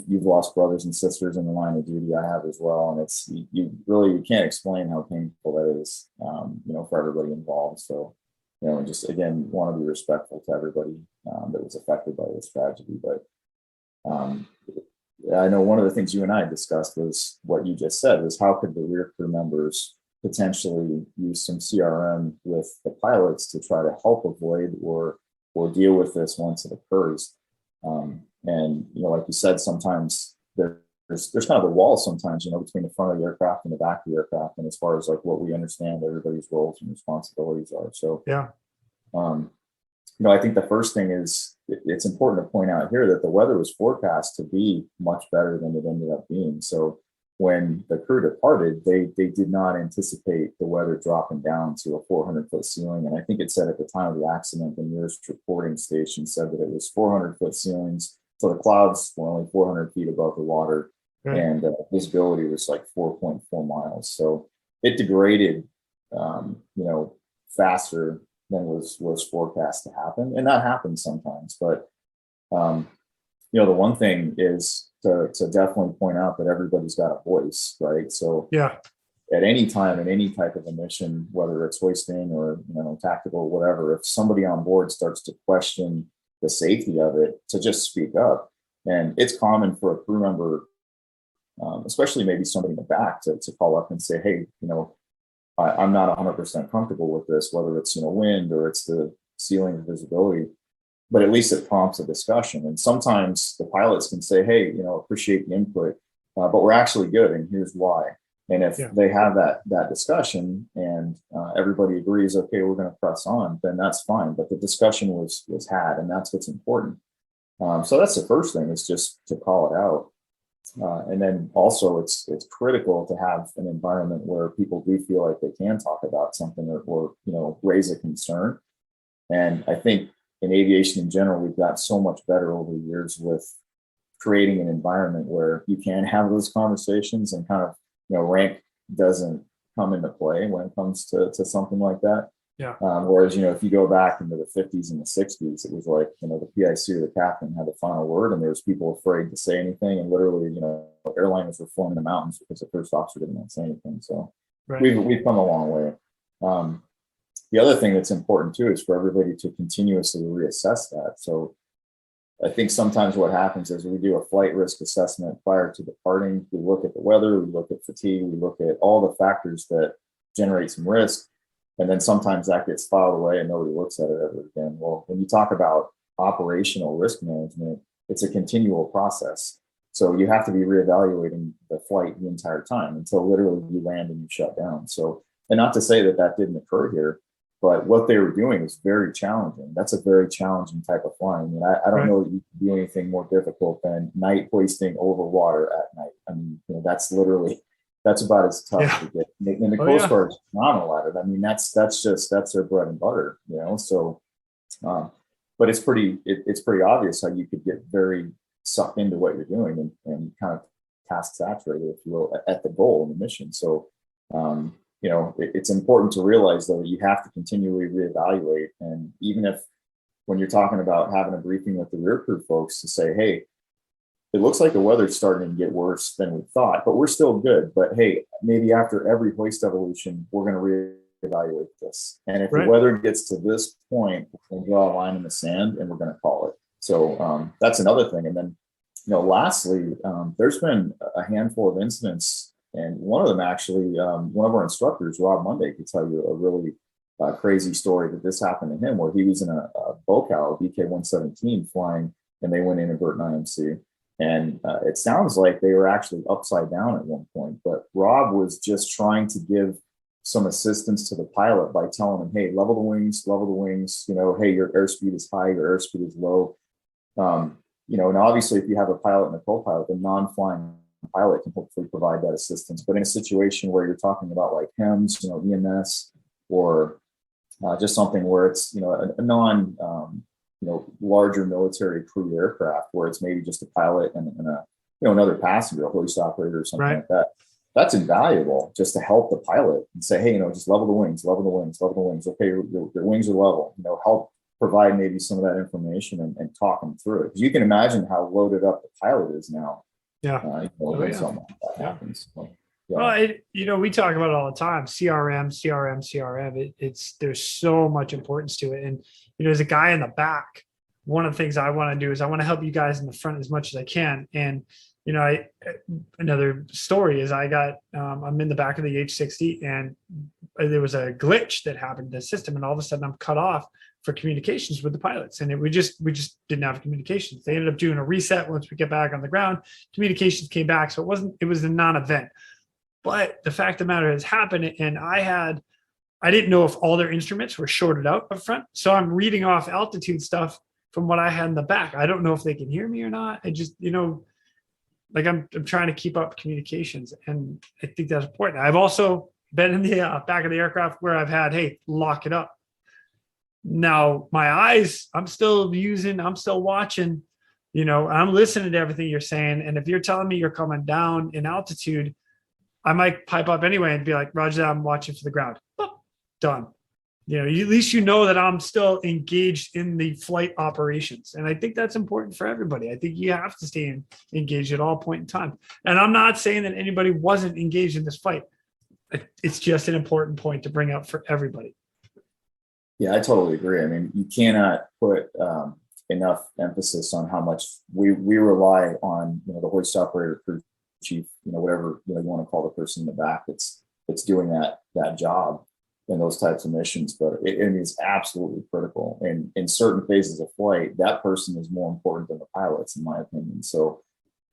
you've lost brothers and sisters in the line of duty. I have as well. And it's, you can't explain how painful that is, for everybody involved. So, just again, want to be respectful to everybody that was affected by this tragedy. But I know one of the things you and I discussed was what you just said, was how could the rear crew members potentially use some CRM with the pilots to try to help avoid or deal with this once it occurs. And like you said, sometimes there's kind of a wall sometimes, between the front of the aircraft and the back of the aircraft. And as far as like what we understand everybody's roles and responsibilities are. So, yeah. I think the first thing is it's important to point out here that the weather was forecast to be much better than it ended up being. So when the crew departed, they did not anticipate the weather dropping down to a 400-foot ceiling. And I think it said at the time of the accident, the nearest reporting station said that it was 400-foot ceilings. So the clouds were only 400 feet above the water, and visibility was like 4.4 miles. So it degraded, faster than was forecast to happen, and that happens sometimes. But the one thing is to definitely point out that everybody's got a voice, right? So at any time in any type of a mission, whether it's hoisting or tactical, whatever, if somebody on board starts to question the safety of it, to just speak up. And it's common for a crew member, especially maybe somebody in the back, to call up and say, hey, I'm not 100% comfortable with this, whether it's wind or it's the ceiling of visibility, but at least it prompts a discussion. And sometimes the pilots can say, hey, appreciate the input, but we're actually good, and here's why. And if they have that discussion and everybody agrees, okay, we're going to press on, then that's fine. But the discussion was had, and that's what's important. So that's the first thing, is just to call it out. And then also it's critical to have an environment where people do feel like they can talk about something or raise a concern. And I think in aviation in general, we've got so much better over the years with creating an environment where you can have those conversations and kind of, rank doesn't come into play when it comes to something like that. Yeah. Whereas, if you go back into the 50s and the 60s, it was like, the PIC or the captain had the final word, and there was people afraid to say anything. And literally, airliners were flown in the mountains because the first officer didn't want to say anything. So we've come a long way. The other thing that's important too is for everybody to continuously reassess that. So I think sometimes what happens is we do a flight risk assessment prior to departing. We look at the weather, we look at fatigue, we look at all the factors that generate some risk. And then sometimes that gets filed away and nobody looks at it ever again. Well, when you talk about operational risk management, it's a continual process. So you have to be reevaluating the flight the entire time until literally you land and you shut down. So, and not to say that didn't occur here, but what they were doing is very challenging. That's a very challenging type of flying. I mean, I don't know that you can do anything more difficult than night hoisting over water at night. I mean, that's about as tough to get. And the Coast Guard is phenomenal at it. I mean, that's their bread and butter, So, but it's pretty obvious how you could get very sucked into what you're doing and kind of task saturated, if you will, at the goal and the mission. So, it's important to realize though that you have to continually reevaluate. And even if when you're talking about having a briefing with the rear crew folks to say, hey, it looks like the weather's starting to get worse than we thought, but we're still good. But hey, maybe after every hoist evolution, we're going to reevaluate this. And if the weather gets to this point, we'll draw a line in the sand and we're going to call it. So that's another thing. And then, lastly, there's been a handful of incidents, and one of them actually, one of our instructors, Rob Monday, could tell you a really crazy story that this happened to him, where he was in a BOCAL VK-117 flying, and they went inadvertent IMC. And it sounds like they were actually upside down at one point, but Rob was just trying to give some assistance to the pilot by telling him, hey, level the wings, hey, your airspeed is high, your airspeed is low. and obviously if you have a pilot and a co-pilot, the non-flying pilot can hopefully provide that assistance. But in a situation where you're talking about like HEMS, EMS, or just something where it's, a non, larger military crew aircraft where it's maybe just a pilot and a, another passenger, a hoist operator or something like that. That's invaluable just to help the pilot and say, hey, just level the wings, level the wings, level the wings. Okay, your wings are level, help provide maybe some of that information and talk them through it. Because you can imagine how loaded up the pilot is now. Yeah. When something like that happens. So, yeah. Well, we talk about it all the time. CRM. There's so much importance to it. And, as a guy in the back, one of the things I want to do is I want to help you guys in the front as much as I can. And, another story is I'm in the back of the H-60 and there was a glitch that happened in the system. And all of a sudden I'm cut off for communications with the pilots. And we just didn't have communications. They ended up doing a reset once we get back on the ground. Communications came back. So it was a non-event. But the fact of the matter has happened. And I didn't know if all their instruments were shorted out up front. So I'm reading off altitude stuff from what I had in the back. I don't know if they can hear me or not. I just, I'm trying to keep up communications. And I think that's important. I've also been in the back of the aircraft where I've had, hey, lock it up. Now my eyes, I'm still watching, I'm listening to everything you're saying. And if you're telling me you're coming down in altitude, I might pipe up anyway and be like, Roger that, I'm watching for the ground. Oh, done. At least that I'm still engaged in the flight operations. And I think that's important for everybody. I think you have to stay engaged at all point in time. And I'm not saying that anybody wasn't engaged in this fight. It's just an important point to bring up for everybody. Yeah, I totally agree. I mean, you cannot put enough emphasis on how much we rely on, the hoist operator, crew chief, whatever you want to call the person in the back that's doing that job in those types of missions. But it is absolutely critical. And in certain phases of flight, that person is more important than the pilots, in my opinion. So,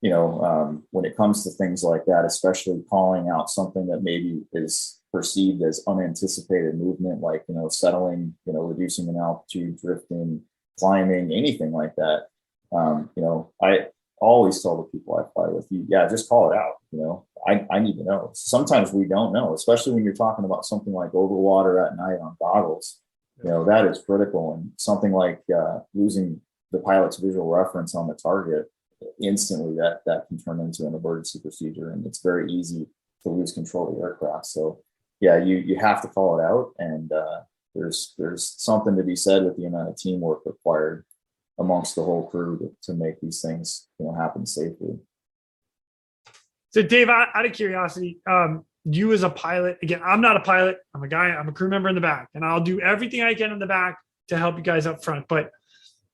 when it comes to things like that, especially calling out something that maybe is perceived as unanticipated movement, like, settling, reducing in altitude, drifting, climbing, anything like that. I always tell the people I fly with, just call it out. I need to know. Sometimes we don't know, especially when you're talking about something like over water at night on goggles. That is critical. And something like losing the pilot's visual reference on the target instantly, that can turn into an emergency procedure, and it's very easy to lose control of the aircraft. So you have to call it out, and there's something to be said with the amount of teamwork required amongst the whole crew to make these things happen safely. So Dave, out of curiosity, you as a pilot, again, I'm not a pilot, I'm a crew member in the back, and I'll do everything I can in the back to help you guys up front. But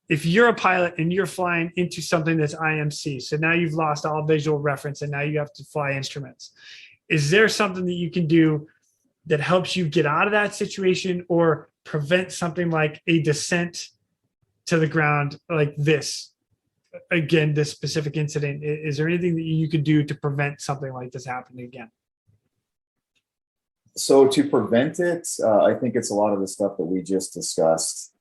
if you're a pilot and you're flying into something that's IMC, so now you've lost all visual reference and now you have to fly instruments, is there something that you can do that helps you get out of that situation or prevent something like a descent to the ground like this? Again, this specific incident, is there anything that you could do to prevent something like this happening again? So to prevent it, I think it's a lot of the stuff that we just discussed.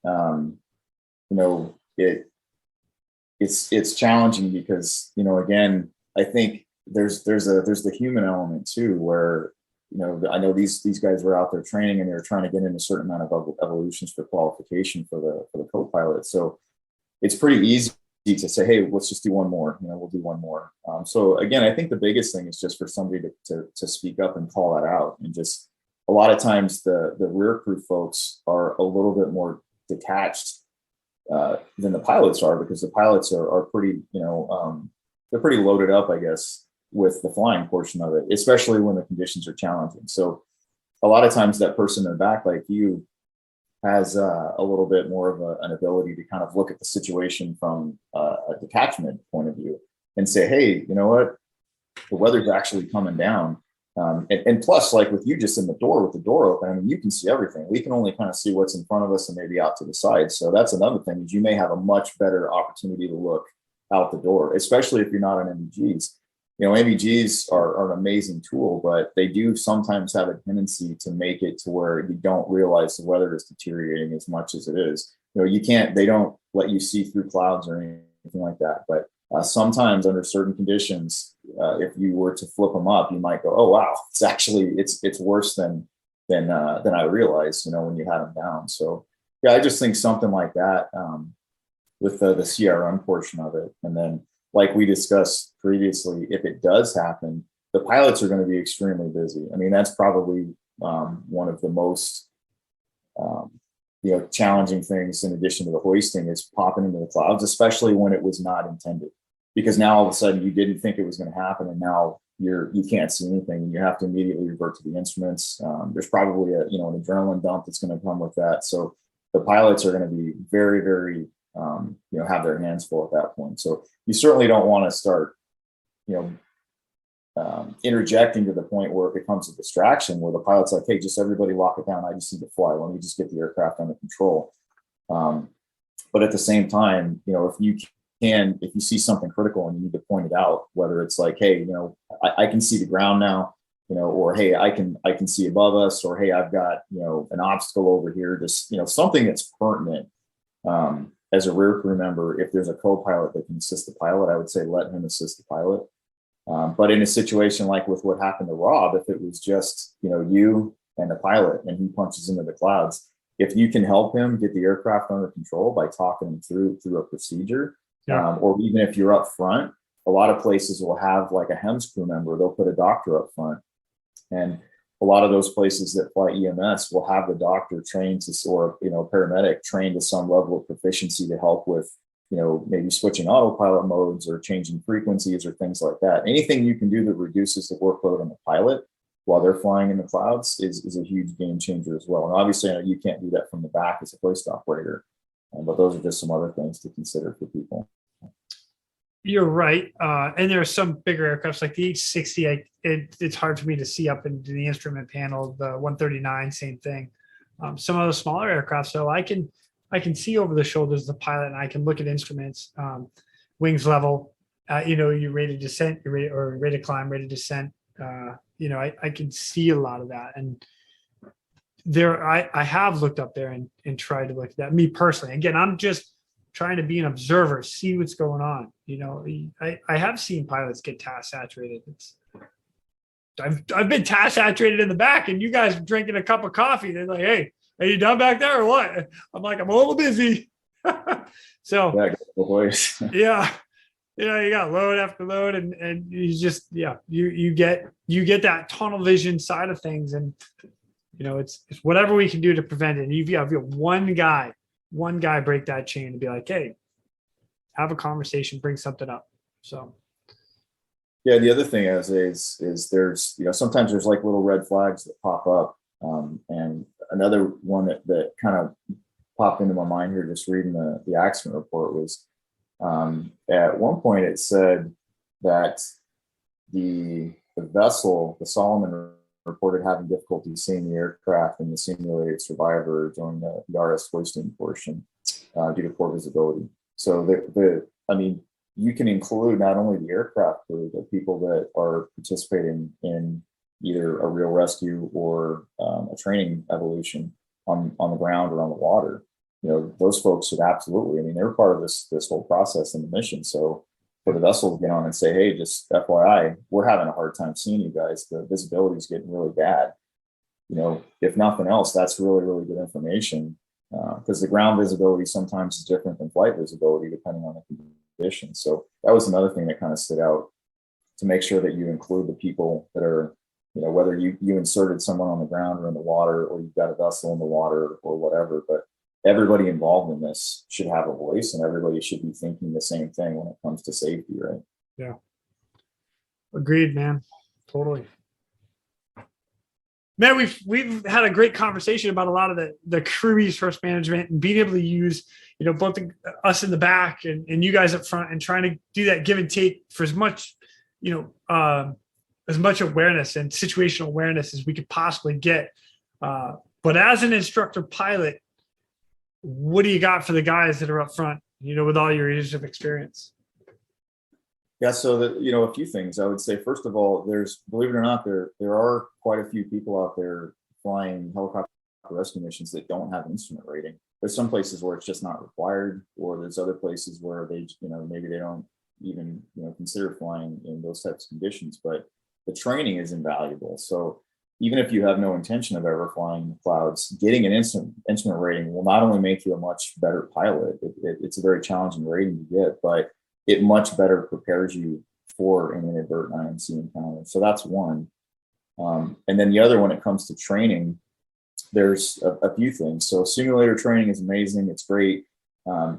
It's challenging because, again, I think there's the human element too, where, I know these guys were out there training and they're trying to get in a certain amount of evolutions for qualification for the co-pilot. So it's pretty easy to say, hey, let's just do one more, we'll do one more. So again, I think the biggest thing is just for somebody to speak up and call that out. And just a lot of times the rear crew folks are a little bit more detached than the pilots are, because the pilots are pretty, they're pretty loaded up, I guess, with the flying portion of it, especially when the conditions are challenging. So a lot of times that person in the back, like you, has a little bit more of an ability to kind of look at the situation from a detachment point of view and say, hey, you know what, the weather's actually coming down. And plus, like with you just in the door with the door open, I mean, you can see everything. We can only kind of see what's in front of us and maybe out to the side. So that's another thing, is you may have a much better opportunity to look out the door, especially if you're not on MVGs. MVGs are an amazing tool, but they do sometimes have a tendency to make it to where you don't realize the weather is deteriorating as much as it is. They don't let you see through clouds or anything anything like that. But sometimes under certain conditions, if you were to flip them up, you might go, "Oh wow, it's worse than I realized." When you had them down. So yeah, I just think something like that with the CRM portion of it, and then like we discussed previously, if it does happen, the pilots are going to be extremely busy. I mean, that's probably one of the most challenging things, in addition to the hoisting, is popping into the clouds, especially when it was not intended. Because now all of a sudden you didn't think it was going to happen, and now you can't see anything, and you have to immediately revert to the instruments. There's probably an adrenaline dump that's going to come with that. So the pilots are going to be very, very have their hands full at that point. So you certainly don't want to start interjecting to the point where it becomes a distraction, where the pilot's like, "Hey, just everybody lock it down. I just need to fly. Let me just get the aircraft under control." But at the same time, if you see something critical and you need to point it out, whether it's like, "Hey, I can see the ground now," or, "Hey, I can see above us," or, "Hey, I've got, an obstacle over here," just, something that's pertinent. As a rear crew member, if there's a co-pilot that can assist the pilot, I would say let him assist the pilot. But in a situation like with what happened to Rob, if it was just, you and the pilot and he punches into the clouds, if you can help him get the aircraft under control by talking him through a procedure, or even if you're up front, a lot of places will have like a HEMS crew member, they'll put a doctor up front. And a lot of those places that fly EMS will have the doctor trained or paramedic trained to some level of proficiency to help with, maybe switching autopilot modes or changing frequencies or things like that. Anything you can do that reduces the workload on the pilot while they're flying in the clouds is a huge game changer as well. And obviously, you can't do that from the back as a hoist operator, but those are just some other things to consider for people. You're right. And there are some bigger aircrafts like the H-60. It's hard for me to see up into the instrument panel. The 139, same thing. Some of the smaller aircraft, so I can see over the shoulders of the pilot, and I can look at instruments, wings level, you rate of descent, rate of climb, rate of descent. I can see a lot of that. And I have looked up there and tried to look at that. Me personally, again, I'm just trying to be an observer, see what's going on. I have seen pilots get task saturated. I've been task saturated in the back, and you guys drinking a cup of coffee. They're like, "Hey, are you done back there or what?" I'm like, "I'm a little busy." So yeah, you got load after load, and you just you get that tunnel vision side of things, and it's whatever we can do to prevent it. And if you have one guy break that chain and be like, "Hey, have a conversation, bring something up." So yeah, the other thing is there's sometimes there's like little red flags that pop up, and another one that kind of popped into my mind here just reading the accident report was at one point it said that the vessel, the Solomon, reported having difficulty seeing the aircraft and the simulated survivor during the RS hoisting portion due to poor visibility. So you can include not only the aircraft crew, but people that are participating in either a real rescue or a training evolution on the ground or on the water. Those folks should absolutely, they're part of this whole process and the mission. So for the vessel to get on and say, "Hey, just FYI, we're having a hard time seeing you guys. The visibility is getting really bad." If nothing else, that's really, really good information, because the ground visibility sometimes is different than flight visibility depending on the conditions. So that was another thing that kind of stood out, to make sure that you include the people that are, whether you inserted someone on the ground or in the water, or you've got a vessel in the water or whatever, but everybody involved in this should have a voice, and everybody should be thinking the same thing when it comes to safety, right? Yeah. Agreed, man. Totally. Man, we've had a great conversation about a lot of the crew resource management and being able to use, both us in the back and you guys up front, and trying to do that give and take for as much, as much awareness and situational awareness as we could possibly get. But as an instructor pilot, what do you got for the guys that are up front, with all your years of experience? Yeah, so a few things I would say. First of all, believe it or not, there are quite a few people out there flying helicopters rescue missions that don't have an instrument rating. There's some places where it's just not required, or there's other places where they, maybe they don't even, consider flying in those types of conditions, but the training is invaluable. So even if you have no intention of ever flying in the clouds, getting an instrument rating will not only make you a much better pilot, it's a very challenging rating to get, but it much better prepares you for an inadvertent IMC encounter. So that's one. And then the other, when it comes to training, there's a few things. So simulator training is amazing. It's great.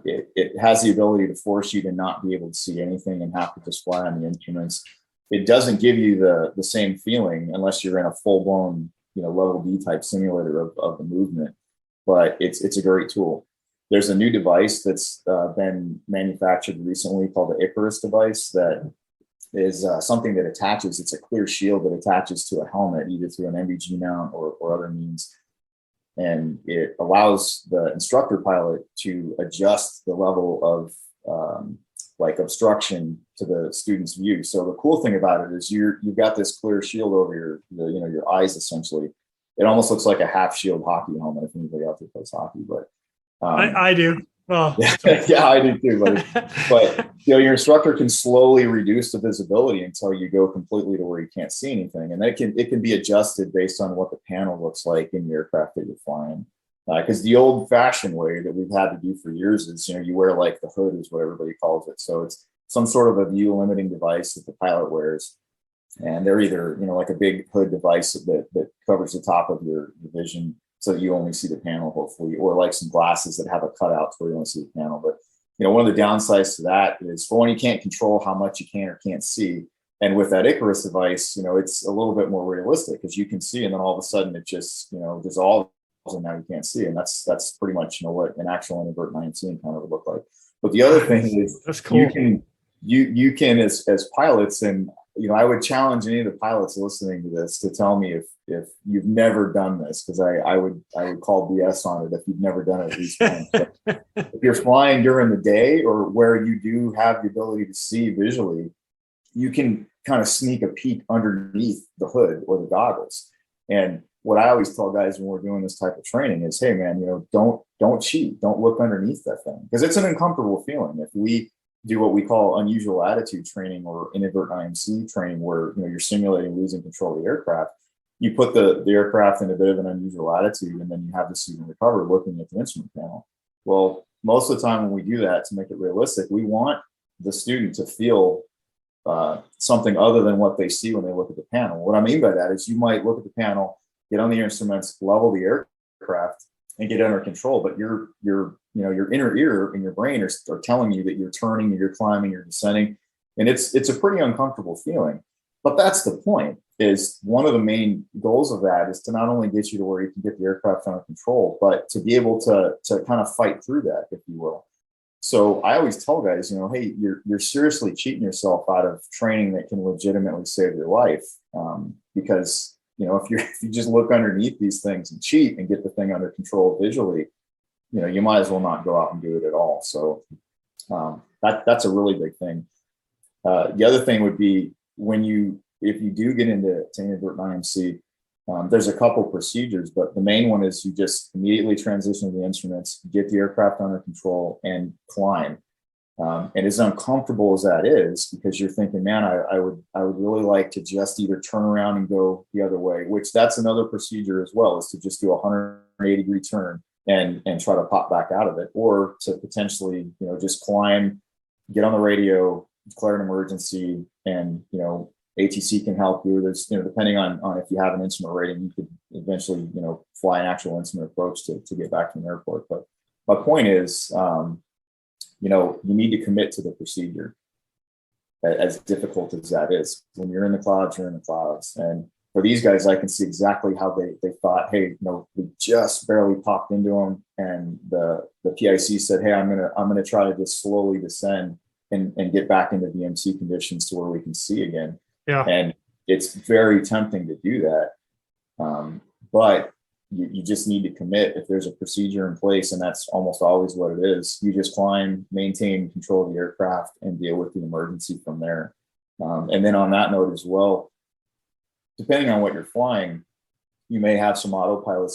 It has the ability to force you to not be able to see anything and have to just fly on the instruments. It doesn't give you the same feeling unless you're in a full-blown, level D type simulator of the movement, but it's a great tool. There's a new device that's been manufactured recently called the Icarus device that is something that attaches. It's a clear shield that attaches to a helmet, either through an MVG mount or other means. And it allows the instructor pilot to adjust the level of obstruction to the student's view. So the cool thing about it is you've got this clear shield over your eyes, essentially. It almost looks like a half shield hockey helmet if anybody out there plays hockey, but I do. Well, yeah, I do too. But your instructor can slowly reduce the visibility until you go completely to where you can't see anything, and it can be adjusted based on what the panel looks like in the aircraft that you're flying. Because the old-fashioned way that we've had to do for years is, you wear like the hood is what everybody calls it. So it's some sort of a view-limiting device that the pilot wears, and they're either like a big hood device that covers the top of your vision, so that you only see the panel, hopefully, or like some glasses that have a cutout where you only see the panel. But one of the downsides to that is, for one, you can't control how much you can or can't see. And with that Icarus device, it's a little bit more realistic, because you can see, and then all of a sudden it just dissolves, and now you can't see. And that's pretty much what an actual inadvertent IMC encounter would look like. But the other thing is, that's cool. You can as pilots, and I would challenge any of the pilots listening to this to tell me if you've never done this, because I would call BS on it if you've never done it at least once. But if you're flying during the day, or where you do have the ability to see visually, you can kind of sneak a peek underneath the hood or the goggles. And what I always tell guys when we're doing this type of training is, hey man, don't cheat, don't look underneath that thing, because it's an uncomfortable feeling. If we do what we call unusual attitude training or inadvertent IMC training, where you're simulating losing control of the aircraft, you put the aircraft in a bit of an unusual attitude, and then you have the student recover looking at the instrument panel. Well, most of the time when we do that, to make it realistic, we want the student to feel something other than what they see when they look at the panel. What I mean by that is, you might look at the panel, get on the instruments, level the aircraft, and get under control, but your inner ear and your brain are telling you that you're turning, you're climbing, you're descending, and it's a pretty uncomfortable feeling. But that's the point. Is one of the main goals of that is to not only get you to where you can get the aircraft under control, but to be able to kind of fight through that, if you will. So I always tell guys, hey, you're seriously cheating yourself out of training that can legitimately save your life, because if you just look underneath these things and cheat and get the thing under control visually, you might as well not go out and do it at all. So that's a really big thing. The other thing would be, if you do get into inadvertent IMC, there's a couple procedures, but the main one is you just immediately transition to the instruments, get the aircraft under control, and climb. And as uncomfortable as that is, because you're thinking, man, I would really like to just either turn around and go the other way, which that's another procedure as well, is to just do a 180-degree turn and try to pop back out of it, or to potentially, just climb, get on the radio, declare an emergency, and, ATC can help you. There's, depending on if you have an instrument rating, you could eventually, fly an actual instrument approach to get back to an airport. But my point is, you need to commit to the procedure, as difficult as that is. When you're in the clouds, you're in the clouds. And for these guys, I can see exactly how they thought, hey, we just barely popped into them, and the PIC said, hey, I'm gonna try to just slowly descend and get back into the MC conditions to where we can see again. Yeah. And it's very tempting to do that. But you just need to commit. If there's a procedure in place, and that's almost always what it is, you just climb, maintain control of the aircraft, and deal with the emergency from there. And then on that note as well, depending on what you're flying, you may have some autopilot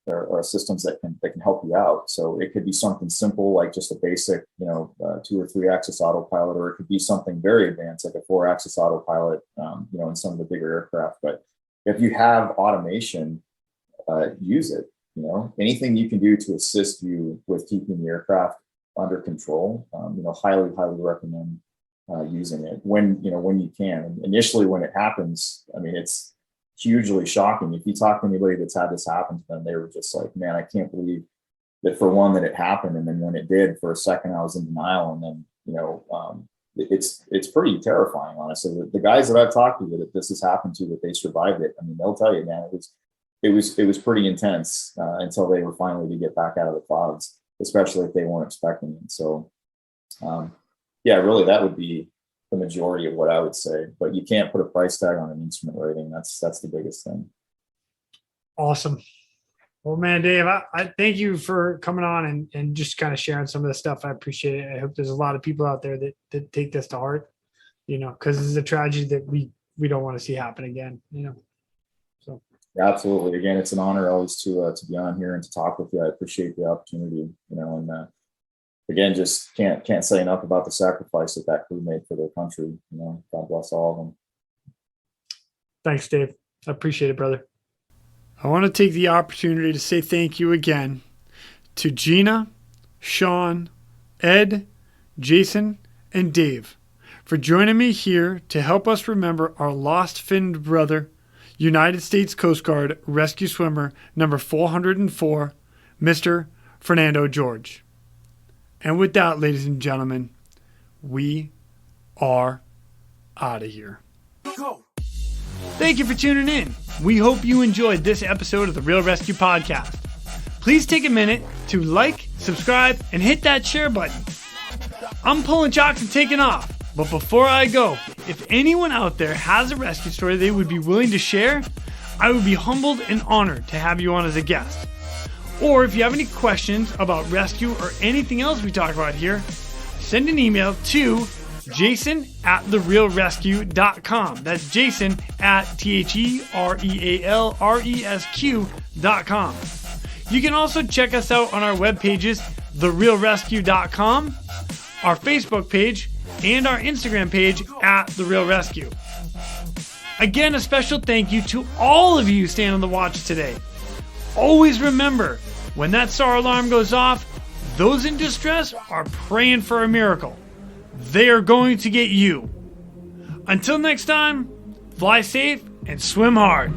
or systems that can help you out. So it could be something simple like just a basic, 2 or 3 axis autopilot, or it could be something very advanced like a 4 axis autopilot, in some of the bigger aircraft. But if you have automation, use it. Anything you can do to assist you with keeping the aircraft under control, highly recommend using it when you can. And initially, when it happens, I mean, it's hugely shocking. If you talk to anybody that's had this happen to them, they were just like, man, I can't believe that, for one, that it happened. And then when it did, for a second, I was in denial. And then, it's pretty terrifying, honestly. The guys that I've talked to that this has happened to, that they survived it, I mean, they'll tell you, man, it was pretty intense until they were finally to get back out of the clouds, especially if they weren't expecting it. So, really, that would be the majority of what I would say. But you can't put a price tag on an instrument rating. That's the biggest thing. Awesome. Well, man, Dave, I thank you for coming on and just kind of sharing some of this stuff. I appreciate it. I hope there's a lot of people out there that take this to heart, because this is a tragedy that we don't want to see happen again, So. Yeah, absolutely. Again, it's an honor always to be on here and to talk with you. I appreciate the opportunity, and again, just can't say enough about the sacrifice that crew made for their country. God bless all of them. Thanks, Dave. I appreciate it, brother. I want to take the opportunity to say thank you again to Gina, Sean, Ed, Jason, and Dave for joining me here to help us remember our lost finned brother, United States Coast Guard rescue swimmer number 404, Mr. Fernando Jorge. And with that, ladies and gentlemen, we are out of here. Go. Thank you for tuning in. We hope you enjoyed this episode of the Real ResQ Podcast. Please take a minute to like, subscribe, and hit that share button. I'm pulling chocks and taking off. But before I go, if anyone out there has a rescue story they would be willing to share, I would be humbled and honored to have you on as a guest. Or if you have any questions about rescue or anything else we talk about here, send an email to jason@therealresq.com. That's Jason at TheRealResq.com. You can also check us out on our web pages, therealresq.com, our Facebook page, and our Instagram page @TheRealResQ. Again, a special thank you to all of you staying on the watch today. Always remember, when that SAR alarm goes off, those in distress are praying for a miracle. They are going to get you. Until next time, fly safe and swim hard.